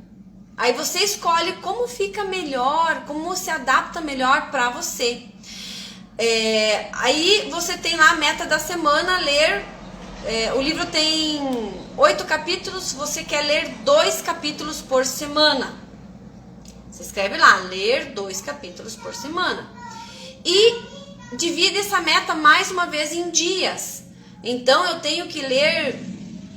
Aí você escolhe como fica melhor, como se adapta melhor para você. Aí você tem lá a meta da semana, ler. O livro tem 8 capítulos, você quer ler 2 capítulos por semana. Você escreve lá, ler 2 capítulos por semana. E divide essa meta mais uma vez em dias. Então eu tenho que ler,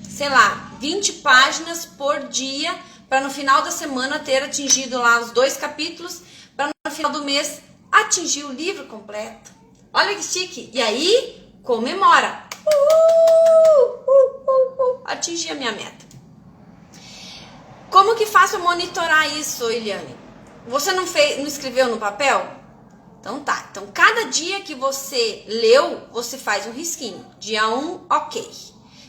sei lá, 20 páginas por dia, para no final da semana ter atingido lá os 2 capítulos, para no final do mês atingir o livro completo. Olha que chique! E aí, comemora! Atingi a minha meta. Como que faço para monitorar isso, Eliane? Você não escreveu no papel? Então tá. Então, cada dia que você leu, você faz um risquinho. Dia 1, ok.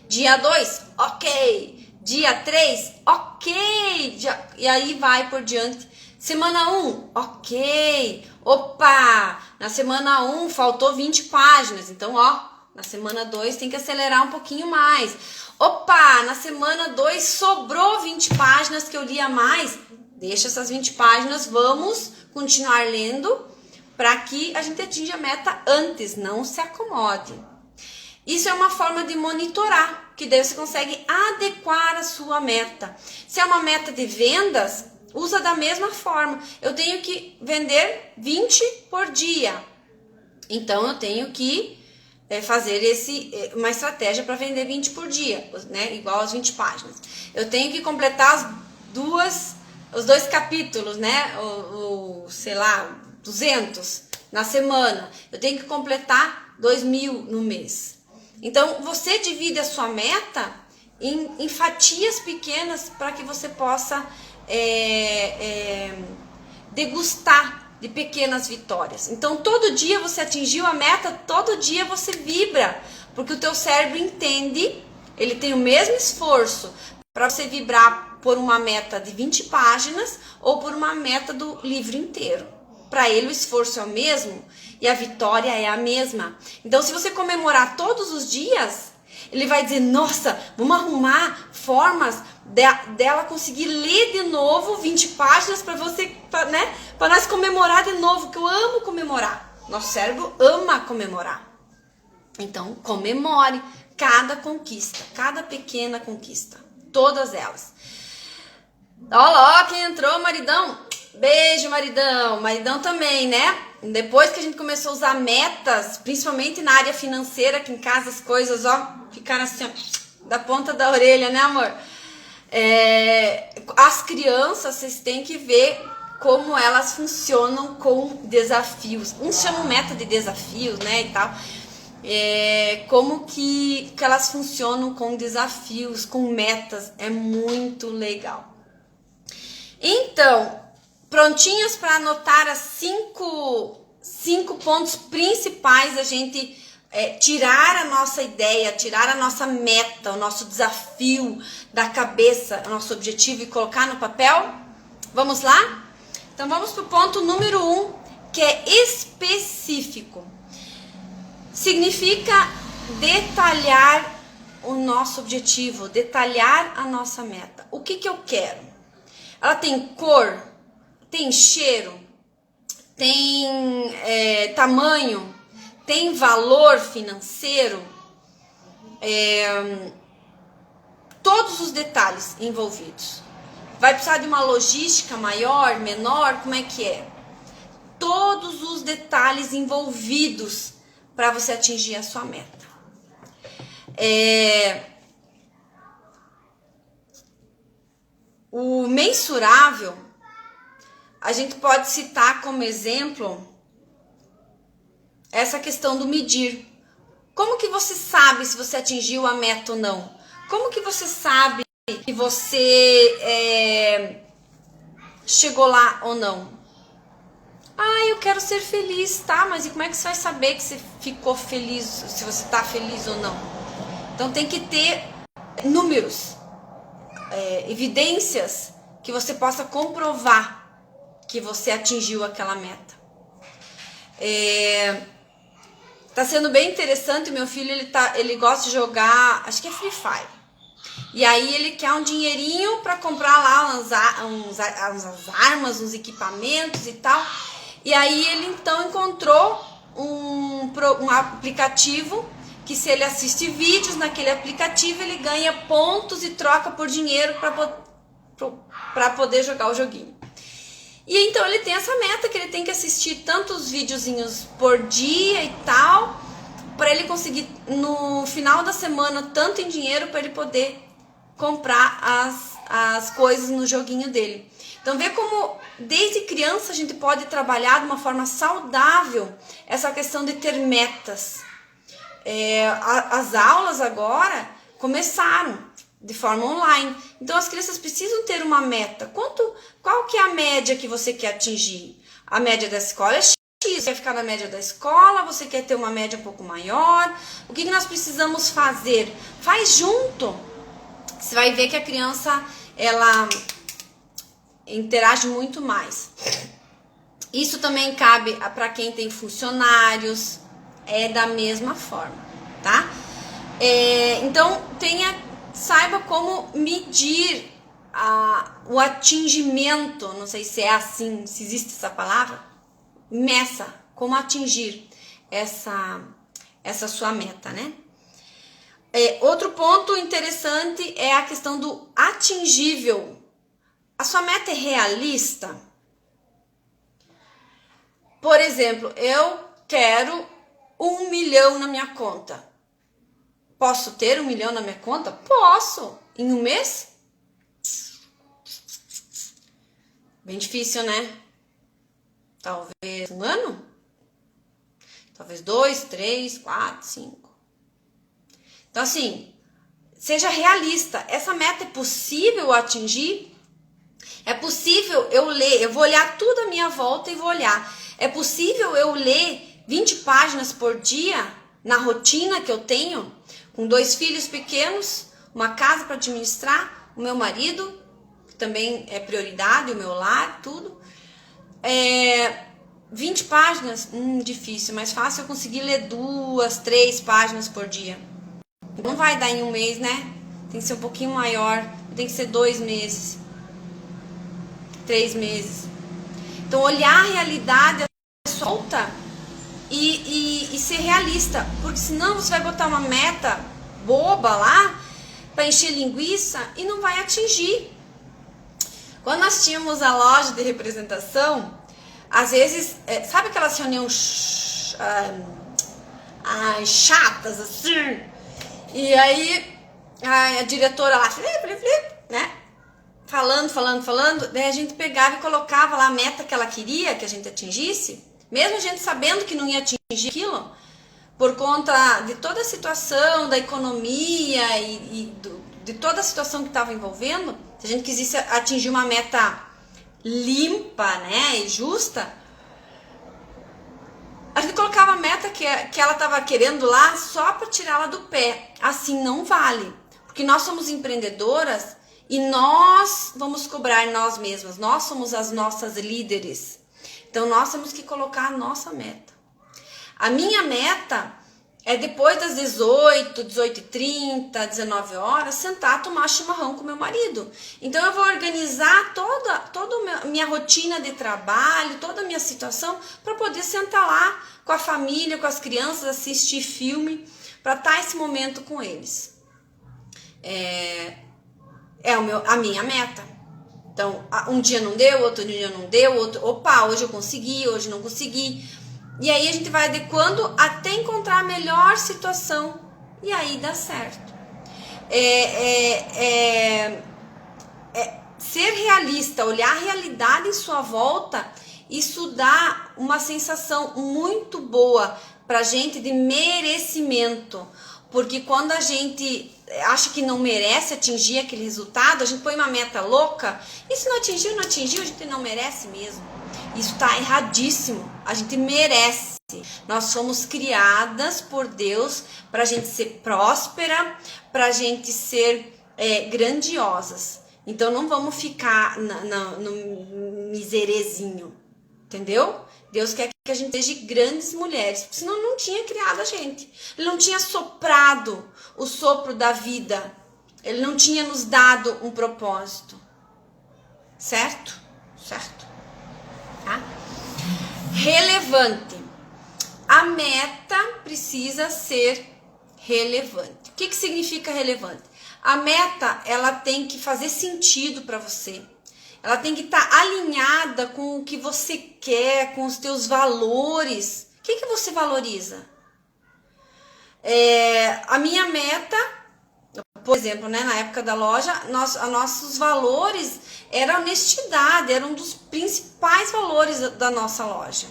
Dia 2, ok. Dia 3, ok. E aí vai por diante. Semana 1, ok. Opa! Na semana 1 faltou 20 páginas. Então, na semana 2 tem que acelerar um pouquinho mais. Opa! Na semana 2 sobrou 20 páginas que eu li a mais. Deixa essas 20 páginas, vamos continuar lendo para que a gente atinja a meta antes, não se acomode. Isso é uma forma de monitorar, que daí você consegue adequar a sua meta. Se é uma meta de vendas, usa da mesma forma. Eu tenho que vender 20 por dia. Então, eu tenho que fazer uma estratégia para vender 20 por dia, né? Igual às 20 páginas. Eu tenho que completar os 2 capítulos, né? Sei lá, 200 na semana. Eu tenho que completar 2.000 no mês. Então, você divide a sua meta em fatias pequenas para que você possa degustar de pequenas vitórias. Então, todo dia você atingiu a meta, todo dia você vibra, porque o teu cérebro entende, ele tem o mesmo esforço para você vibrar por uma meta de 20 páginas ou por uma meta do livro inteiro. Para ele o esforço é o mesmo e a vitória é a mesma. Então, se você comemorar todos os dias, ele vai dizer, nossa, vamos arrumar formas dela conseguir ler de novo 20 páginas para você, né? Para nós comemorar de novo, que eu amo comemorar. Nosso cérebro ama comemorar. Então, comemore cada conquista, cada pequena conquista, todas elas. Olha lá, quem entrou, maridão. Beijo, maridão. Maridão também, né? Depois que a gente começou a usar metas, principalmente na área financeira, que em casa as coisas, ó, ficaram assim, ó, da ponta da orelha, né, amor? As crianças, vocês têm que ver como elas funcionam com desafios. Uns chamam meta de desafios, né, e tal. Como que elas funcionam com desafios, com metas. É muito legal. Então, prontinhas para anotar as cinco pontos principais da gente tirar a nossa ideia, tirar a nossa meta, o nosso desafio da cabeça, o nosso objetivo e colocar no papel? Vamos lá? Então vamos para o ponto número 1, que é específico. Significa detalhar o nosso objetivo, detalhar a nossa meta. O que eu quero? Ela tem cor, tem cheiro, tem tamanho, tem valor financeiro, todos os detalhes envolvidos. Vai precisar de uma logística maior, menor, como é que é? Todos os detalhes envolvidos para você atingir a sua meta. O mensurável, a gente pode citar como exemplo essa questão do medir. Como que você sabe se você atingiu a meta ou não? Como que você sabe que você chegou lá ou não? Eu quero ser feliz, tá? Mas e como é que você vai saber que você ficou feliz, se você tá feliz ou não? Então tem que ter números, evidências que você possa comprovar que você atingiu aquela meta. Tá sendo bem interessante. Meu filho, ele gosta de jogar, acho que é Free Fire. E aí ele quer um dinheirinho para comprar lá umas armas, uns equipamentos e tal. E aí ele então encontrou um aplicativo que, se ele assiste vídeos naquele aplicativo, ele ganha pontos e troca por dinheiro para poder jogar o joguinho. E então ele tem essa meta que ele tem que assistir tantos videozinhos por dia e tal, para ele conseguir no final da semana tanto em dinheiro para ele poder comprar as coisas no joguinho dele. Então vê como desde criança a gente pode trabalhar de uma forma saudável essa questão de ter metas. As aulas agora começaram de forma online. Então as crianças precisam ter uma meta. Qual que é a média que você quer atingir? A média da escola é X. Você quer ficar na média da escola? Você quer ter uma média um pouco maior? O que nós precisamos fazer? Faz junto. Você vai ver que a criança, ela interage muito mais. Isso também cabe para quem tem funcionários. É da mesma forma, tá? Então saiba como medir o atingimento. Não sei se é assim, se existe essa palavra. Meça como atingir essa sua meta, né? Outro ponto interessante é a questão do atingível. A sua meta é realista? Por exemplo, eu quero 1 milhão na minha conta. Posso ter 1 milhão na minha conta? Posso. Em um mês? Bem difícil, né? Talvez um ano? Talvez 2, 3, 4, 5. Então assim, seja realista. Essa meta é possível atingir? É possível eu ler? Eu vou olhar tudo à minha volta e vou olhar. É possível eu ler 20 páginas por dia na rotina que eu tenho? Com 2 filhos pequenos, uma casa para administrar, o meu marido, que também é prioridade, o meu lar, tudo. 20 páginas? Difícil, mais fácil eu conseguir ler 2, 3 páginas por dia. Não vai dar em um mês, né? Tem que ser um pouquinho maior, tem que ser 2 meses, 3 meses. Então olhar a realidade solta e ser realista, porque senão você vai botar uma meta boba lá para encher linguiça e não vai atingir. Quando nós tínhamos a loja de representação, às vezes, sabe aquelas reuniões chatas assim? E aí a diretora lá, né? Falando, daí a gente pegava e colocava lá a meta que ela queria que a gente atingisse, mesmo a gente sabendo que não ia atingir aquilo, por conta de toda a situação, da economia de toda a situação que estava envolvendo. Se a gente quisesse atingir uma meta limpa, né, e justa, a gente colocava a meta que ela estava querendo lá só para tirá-la do pé. Assim não vale, porque nós somos empreendedoras e nós vamos cobrar nós mesmas, nós somos as nossas líderes. Então nós temos que colocar a nossa meta. A minha meta é depois das 18, 18h30, 19 horas, sentar, tomar chimarrão com meu marido. Então eu vou organizar toda a minha rotina de trabalho, toda a minha situação, para poder sentar lá com a família, com as crianças, assistir filme, para estar esse momento com eles. A minha meta. Então, um dia não deu, outro dia não deu, hoje eu consegui, hoje não consegui. E aí a gente vai adequando até encontrar a melhor situação. E aí dá certo. Ser realista, olhar a realidade em sua volta, isso dá uma sensação muito boa pra gente de merecimento. Porque quando a gente acha que não merece atingir aquele resultado, a gente põe uma meta louca, e se não atingiu, a gente não merece mesmo. Isso tá erradíssimo. A gente merece. Nós somos criadas por Deus pra gente ser próspera, pra gente ser grandiosas. Então não vamos ficar no miserezinho, entendeu? Deus quer que a gente seja grandes mulheres, porque senão não tinha criado a gente. Ele não tinha soprado o sopro da vida. Ele não tinha nos dado um propósito. Certo? Certo. Tá? Relevante. A meta precisa ser relevante. O que significa relevante? A meta, ela tem que fazer sentido para você. Ela tem que estar alinhada com o que você quer, com os teus valores. O que você valoriza? A minha meta, por exemplo, né, na época da loja, nossos valores era a honestidade, era um dos principais valores da nossa loja.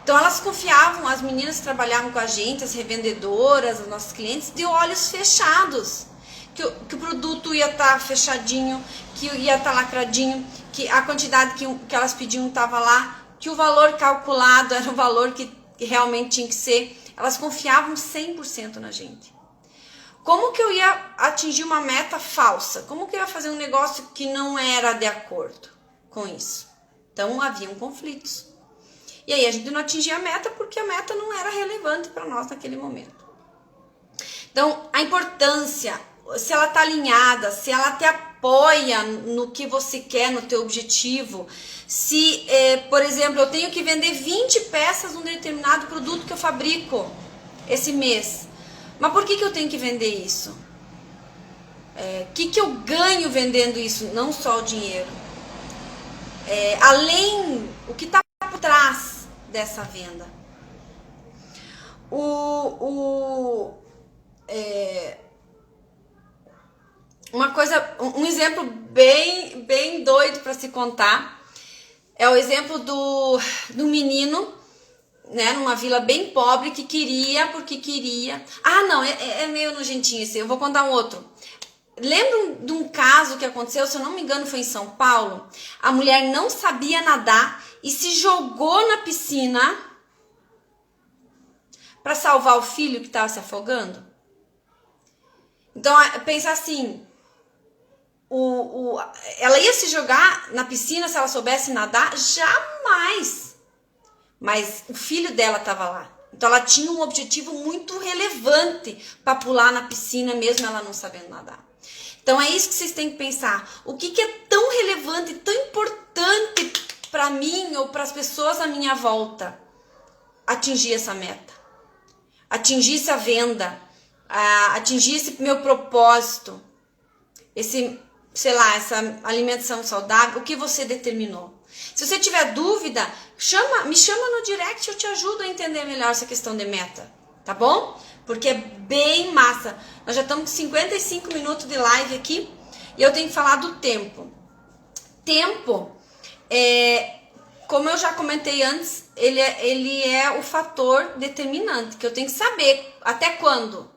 Então elas confiavam, as meninas que trabalhavam com a gente, as revendedoras, os nossos clientes, de olhos fechados. Que o produto ia estar fechadinho, que ia estar lacradinho, que a quantidade que elas pediam estava lá, que o valor calculado era o valor que realmente tinha que ser. Elas confiavam 100% na gente. Como que eu ia atingir uma meta falsa? Como que eu ia fazer um negócio que não era de acordo com isso? Então haviam conflitos. E aí a gente não atingia a meta porque a meta não era relevante para nós naquele momento. Então a importância, se ela está alinhada, se ela te apoia no que você quer, no teu objetivo. Se, por exemplo, eu tenho que vender 20 peças de um determinado produto que eu fabrico esse mês. Mas por que eu tenho que vender isso? O que eu ganho vendendo isso? Não só o dinheiro. Além, o que está por trás dessa venda. Uma coisa, um exemplo bem doido para se contar é o exemplo do menino, né, numa vila bem pobre que porque queria. Ah, não, é meio nojentinho esse. Eu vou contar um outro. Lembram de um caso que aconteceu, se eu não me engano, foi em São Paulo? A mulher não sabia nadar e se jogou na piscina para salvar o filho que estava se afogando. Então, pensa assim, ela ia se jogar na piscina se ela soubesse nadar? Jamais! Mas o filho dela estava lá. Então, ela tinha um objetivo muito relevante para pular na piscina, mesmo ela não sabendo nadar. Então, é isso que vocês têm que pensar. O que é tão relevante, tão importante para mim ou para as pessoas à minha volta? atingir essa meta, atingir essa venda, atingir esse meu propósito, esse, sei lá, essa alimentação saudável, o que você determinou. Se você tiver dúvida, me chama no direct, eu te ajudo a entender melhor essa questão de meta, tá bom? Porque é bem massa. Nós já estamos com 55 minutos de live aqui e eu tenho que falar do tempo. Tempo, como eu já comentei antes, ele é o fator determinante, que eu tenho que saber até quando.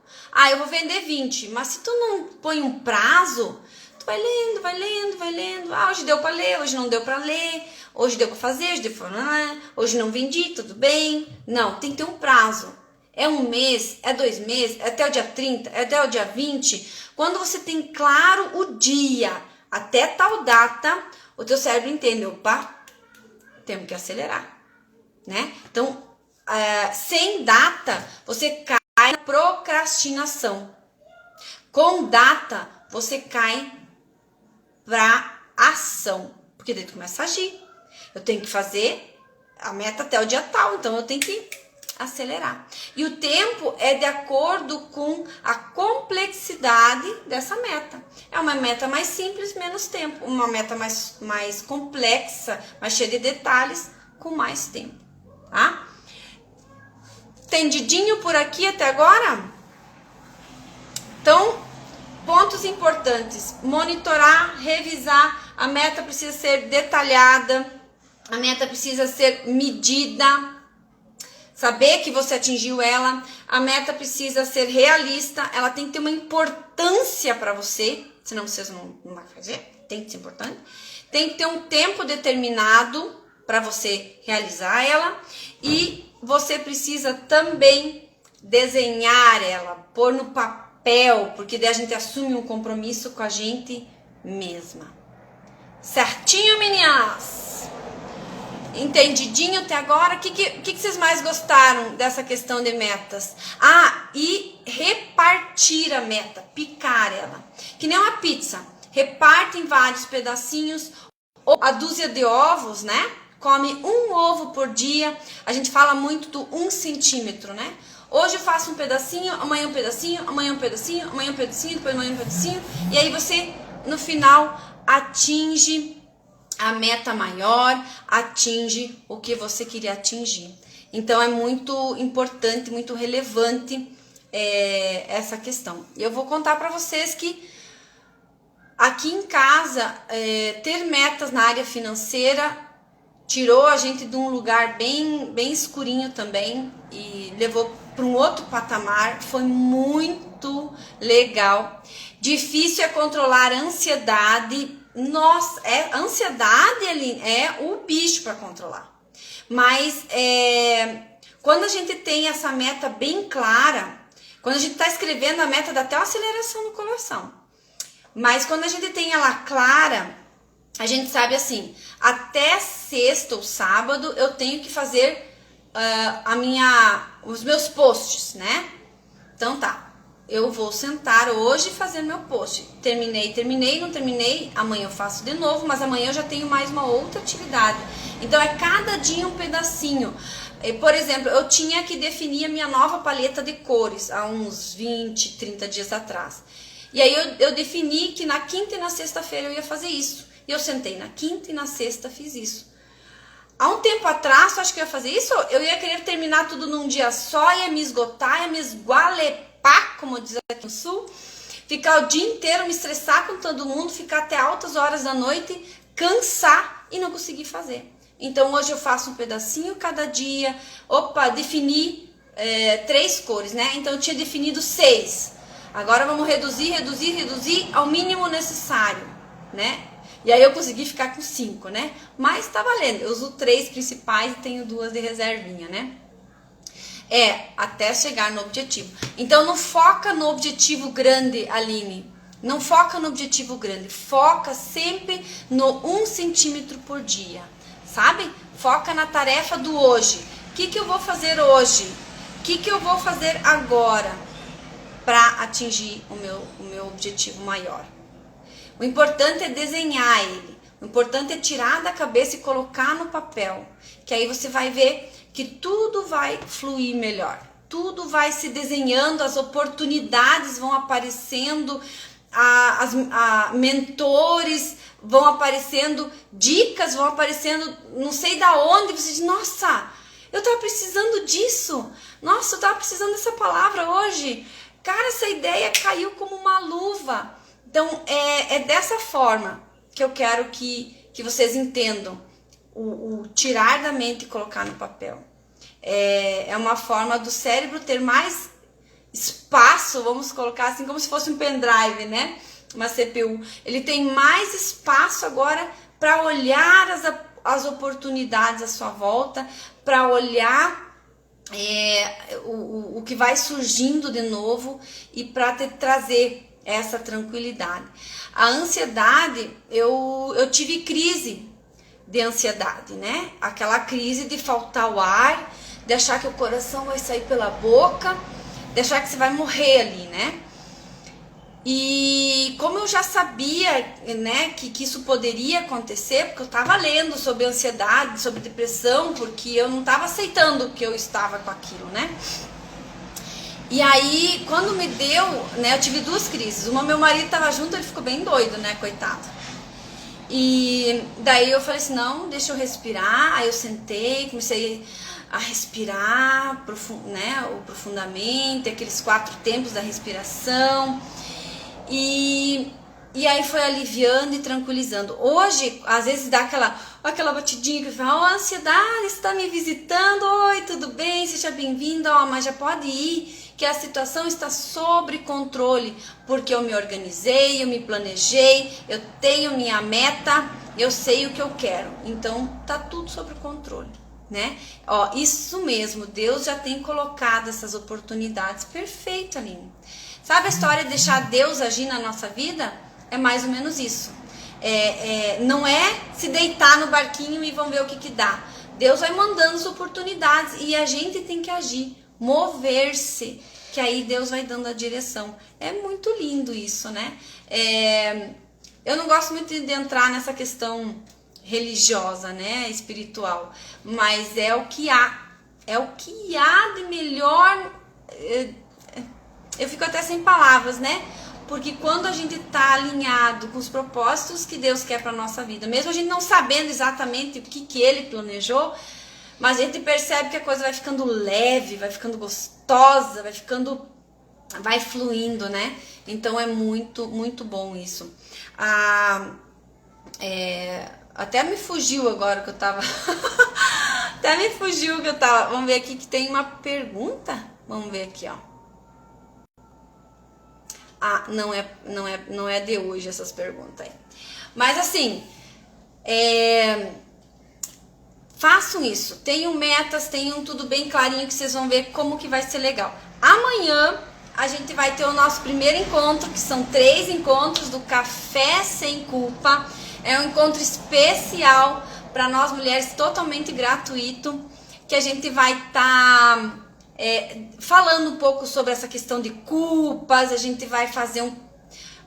Eu vou vender 20, mas se tu não põe um prazo, tu vai lendo, vai lendo, vai lendo. Hoje deu para ler, hoje não deu para ler, hoje deu para fazer, hoje deu para hoje não vendi, tudo bem. Não, tem que ter um prazo. É um mês, é 2 meses, é até o dia 30, é até o dia 20. Quando você tem claro o dia, até tal data, o teu cérebro entende, opa, temos que acelerar, né? Então, sem data, você cai na procrastinação. Com data, você cai para ação, porque daí tu começa a agir. Eu tenho que fazer a meta até o dia tal, então eu tenho que acelerar. E o tempo é de acordo com a complexidade dessa meta. É uma meta mais simples, menos tempo. Uma meta mais complexa, mais cheia de detalhes, com mais tempo, tá? Entendidinho por aqui até agora? Então, pontos importantes: monitorar, revisar. A meta precisa ser detalhada, a meta precisa ser medida, saber que você atingiu ela. A meta precisa ser realista, ela tem que ter uma importância para você, senão você não vai fazer, tem que ser importante. Tem que ter um tempo determinado para você realizar ela, e você precisa também desenhar ela, pôr no papel, porque daí a gente assume um compromisso com a gente mesma. Certinho, meninas? Entendidinho até agora? O que vocês mais gostaram dessa questão de metas? E repartir a meta, picar ela. Que nem uma pizza. Reparte em vários pedacinhos, ou a dúzia de ovos, né? Come um ovo por dia. A gente fala muito do 1 centímetro, né? Hoje eu faço um pedacinho, amanhã um pedacinho, amanhã um pedacinho, amanhã um pedacinho, depois amanhã um pedacinho. E aí você, no final, atinge a meta maior, atinge o que você queria atingir. Então é muito importante, muito relevante essa questão. E eu vou contar para vocês que aqui em casa, ter metas na área financeira tirou a gente de um lugar bem escurinho também e levou para um outro patamar. Foi muito legal. Difícil é controlar a ansiedade. Nossa, a ansiedade, Aline, é o bicho para controlar. Mas quando a gente tem essa meta bem clara, quando a gente está escrevendo a meta, dá até uma aceleração no coração. Mas quando a gente tem ela clara, a gente sabe assim, até sexta ou sábado eu tenho que fazer os meus posts, né? Então tá, eu vou sentar hoje e fazer meu post. Terminei, não terminei, amanhã eu faço de novo, mas amanhã eu já tenho mais uma outra atividade. Então é cada dia um pedacinho. Por exemplo, eu tinha que definir a minha nova paleta de cores há uns 20, 30 dias atrás. E aí eu defini que na quinta e na sexta-feira eu ia fazer isso. E eu sentei na quinta e na sexta fiz isso. Há um tempo atrás, eu acho que eu ia fazer isso, eu ia querer terminar tudo num dia só, ia me esgotar, ia me esgualepar, como diz aqui no sul, ficar o dia inteiro, me estressar com todo mundo, ficar até altas horas da noite, cansar e não conseguir fazer. Então hoje eu faço um pedacinho cada dia. Defini 3 cores, né? Então eu tinha definido 6. Agora vamos reduzir ao mínimo necessário, né? E aí eu consegui ficar com 5, né? Mas tá valendo. Eu uso 3 principais e tenho 2 de reservinha, né? Até chegar no objetivo. Então não foca no objetivo grande, Aline. Não foca no objetivo grande. Foca sempre no 1 centímetro por dia. Sabe? Foca na tarefa do hoje. O que eu vou fazer hoje? O que eu vou fazer agora para atingir o meu objetivo maior? O importante é desenhar ele. O importante é tirar da cabeça e colocar no papel. Que aí você vai ver que tudo vai fluir melhor. Tudo vai se desenhando, as oportunidades vão aparecendo, mentores vão aparecendo, dicas vão aparecendo, não sei da onde, você diz, nossa, eu tava precisando disso, nossa, eu tava precisando dessa palavra hoje, cara, essa ideia caiu como uma luva. Então, é dessa forma que eu quero que vocês entendam o tirar da mente e colocar no papel. É uma forma do cérebro ter mais espaço, vamos colocar assim, como se fosse um pendrive, né? Uma CPU. Ele tem mais espaço agora para olhar as oportunidades à sua volta, para olhar o que vai surgindo de novo e para trazer essa tranquilidade. A ansiedade, eu tive crise de ansiedade, né? Aquela crise de faltar o ar, de achar que o coração vai sair pela boca, de achar que você vai morrer ali, né? E como eu já sabia, né, que isso poderia acontecer, porque eu estava lendo sobre ansiedade, sobre depressão, porque eu não estava aceitando que eu estava com aquilo, né? E aí, quando me deu, né, eu tive 2 crises. Uma, meu marido estava junto, ele ficou bem doido, né, coitado. E daí eu falei assim, não, deixa eu respirar. Aí eu sentei, comecei a respirar, né, profundamente, aqueles 4 tempos da respiração. E aí foi aliviando e tranquilizando. Hoje, às vezes dá aquela batidinha que fala, a ansiedade está me visitando, oi, tudo bem, seja bem-vindo, mas já pode ir, que a situação está sob controle, porque eu me organizei, eu me planejei, eu tenho minha meta, eu sei o que eu quero, então tá tudo sob controle, né? Isso mesmo, Deus já tem colocado essas oportunidades, perfeito, Aline. Sabe a história de deixar Deus agir na nossa vida? É mais ou menos isso. Não é se deitar no barquinho e vamos ver o que dá. Deus vai mandando as oportunidades e a gente tem que agir, mover-se, que aí Deus vai dando a direção. É muito lindo isso, né? Eu não gosto muito de entrar nessa questão religiosa, né, espiritual, mas é o que há. É o que há de melhor. Eu fico até sem palavras, né? Porque quando a gente tá alinhado com os propósitos que Deus quer para nossa vida, mesmo a gente não sabendo exatamente o que Ele planejou, mas a gente percebe que a coisa vai ficando leve, vai ficando gostosa, vai fluindo, né? Então é muito, muito bom isso. Até me fugiu agora que eu tava... Vamos ver aqui que tem uma pergunta. Vamos ver aqui, ó. Não é de hoje essas perguntas aí. Mas assim, façam isso. Tenham metas, tenham tudo bem clarinho que vocês vão ver como que vai ser legal. Amanhã a gente vai ter o nosso primeiro encontro, que são 3 encontros do Café Sem Culpa. É um encontro especial para nós mulheres, totalmente gratuito, que a gente vai estar... falando um pouco sobre essa questão de culpas. A gente vai fazer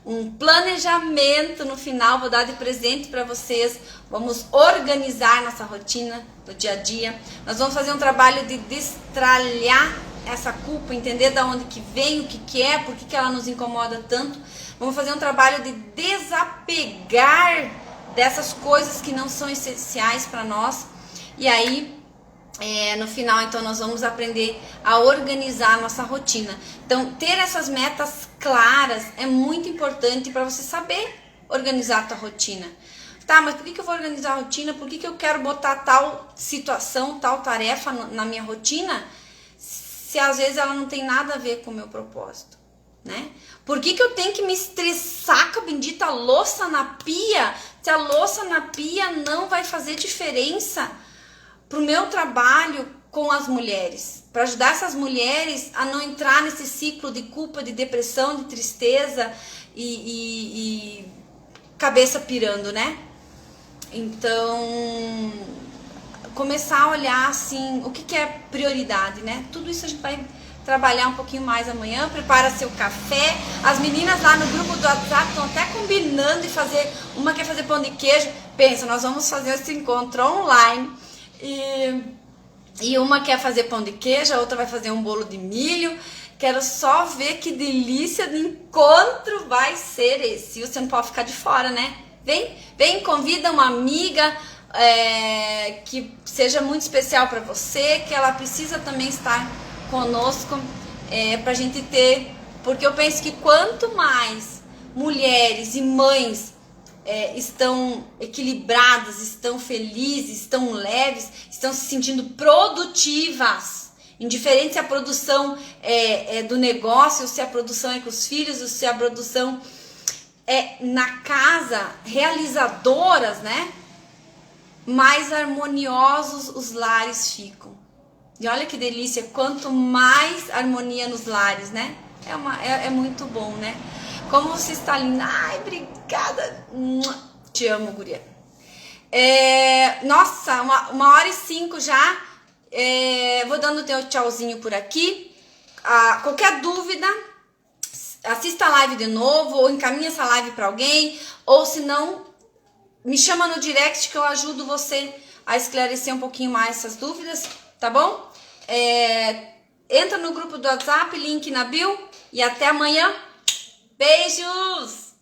um planejamento no final, vou dar de presente para vocês, vamos organizar nossa rotina do dia a dia, nós vamos fazer um trabalho de destralhar essa culpa, entender de onde que vem, o que é, por que ela nos incomoda tanto, vamos fazer um trabalho de desapegar dessas coisas que não são essenciais para nós, e aí no final, então, nós vamos aprender a organizar a nossa rotina. Então, ter essas metas claras é muito importante para você saber organizar a tua rotina. Tá, mas por que eu vou organizar a rotina? Por que eu quero botar tal situação, tal tarefa na minha rotina, se às vezes ela não tem nada a ver com o meu propósito, né? Por que eu tenho que me estressar com a bendita louça na pia, se a louça na pia não vai fazer diferença para o meu trabalho com as mulheres, para ajudar essas mulheres a não entrar nesse ciclo de culpa, de depressão, de tristeza e cabeça pirando, né? Então, começar a olhar assim, o que é prioridade, né? Tudo isso a gente vai trabalhar um pouquinho mais amanhã. Prepara seu café. As meninas lá no grupo do WhatsApp estão até combinando de fazer, uma quer fazer pão de queijo. Pensa, nós vamos fazer esse encontro online. E uma quer fazer pão de queijo, a outra vai fazer um bolo de milho. Quero só ver que delícia de encontro vai ser esse. E você não pode ficar de fora, né? Vem, convida uma amiga que seja muito especial para você, que ela precisa também estar conosco pra gente ter... Porque eu penso que quanto mais mulheres e mães estão equilibradas, estão felizes, estão leves, estão se sentindo produtivas, indiferente se a produção é do negócio, ou se a produção é com os filhos, ou se a produção é na casa, realizadoras, né? Mais harmoniosos os lares ficam. E olha que delícia, quanto mais harmonia nos lares, né? É muito bom, né? Como você está linda. Ai, obrigada. Te amo, guria. Nossa, 1h05 já. Vou dando teu tchauzinho por aqui. Qualquer dúvida, assista a live de novo, ou encaminha essa live para alguém, ou se não, me chama no direct que eu ajudo você a esclarecer um pouquinho mais essas dúvidas, tá bom? Entra no grupo do WhatsApp, link na bio, e até amanhã. Beijos!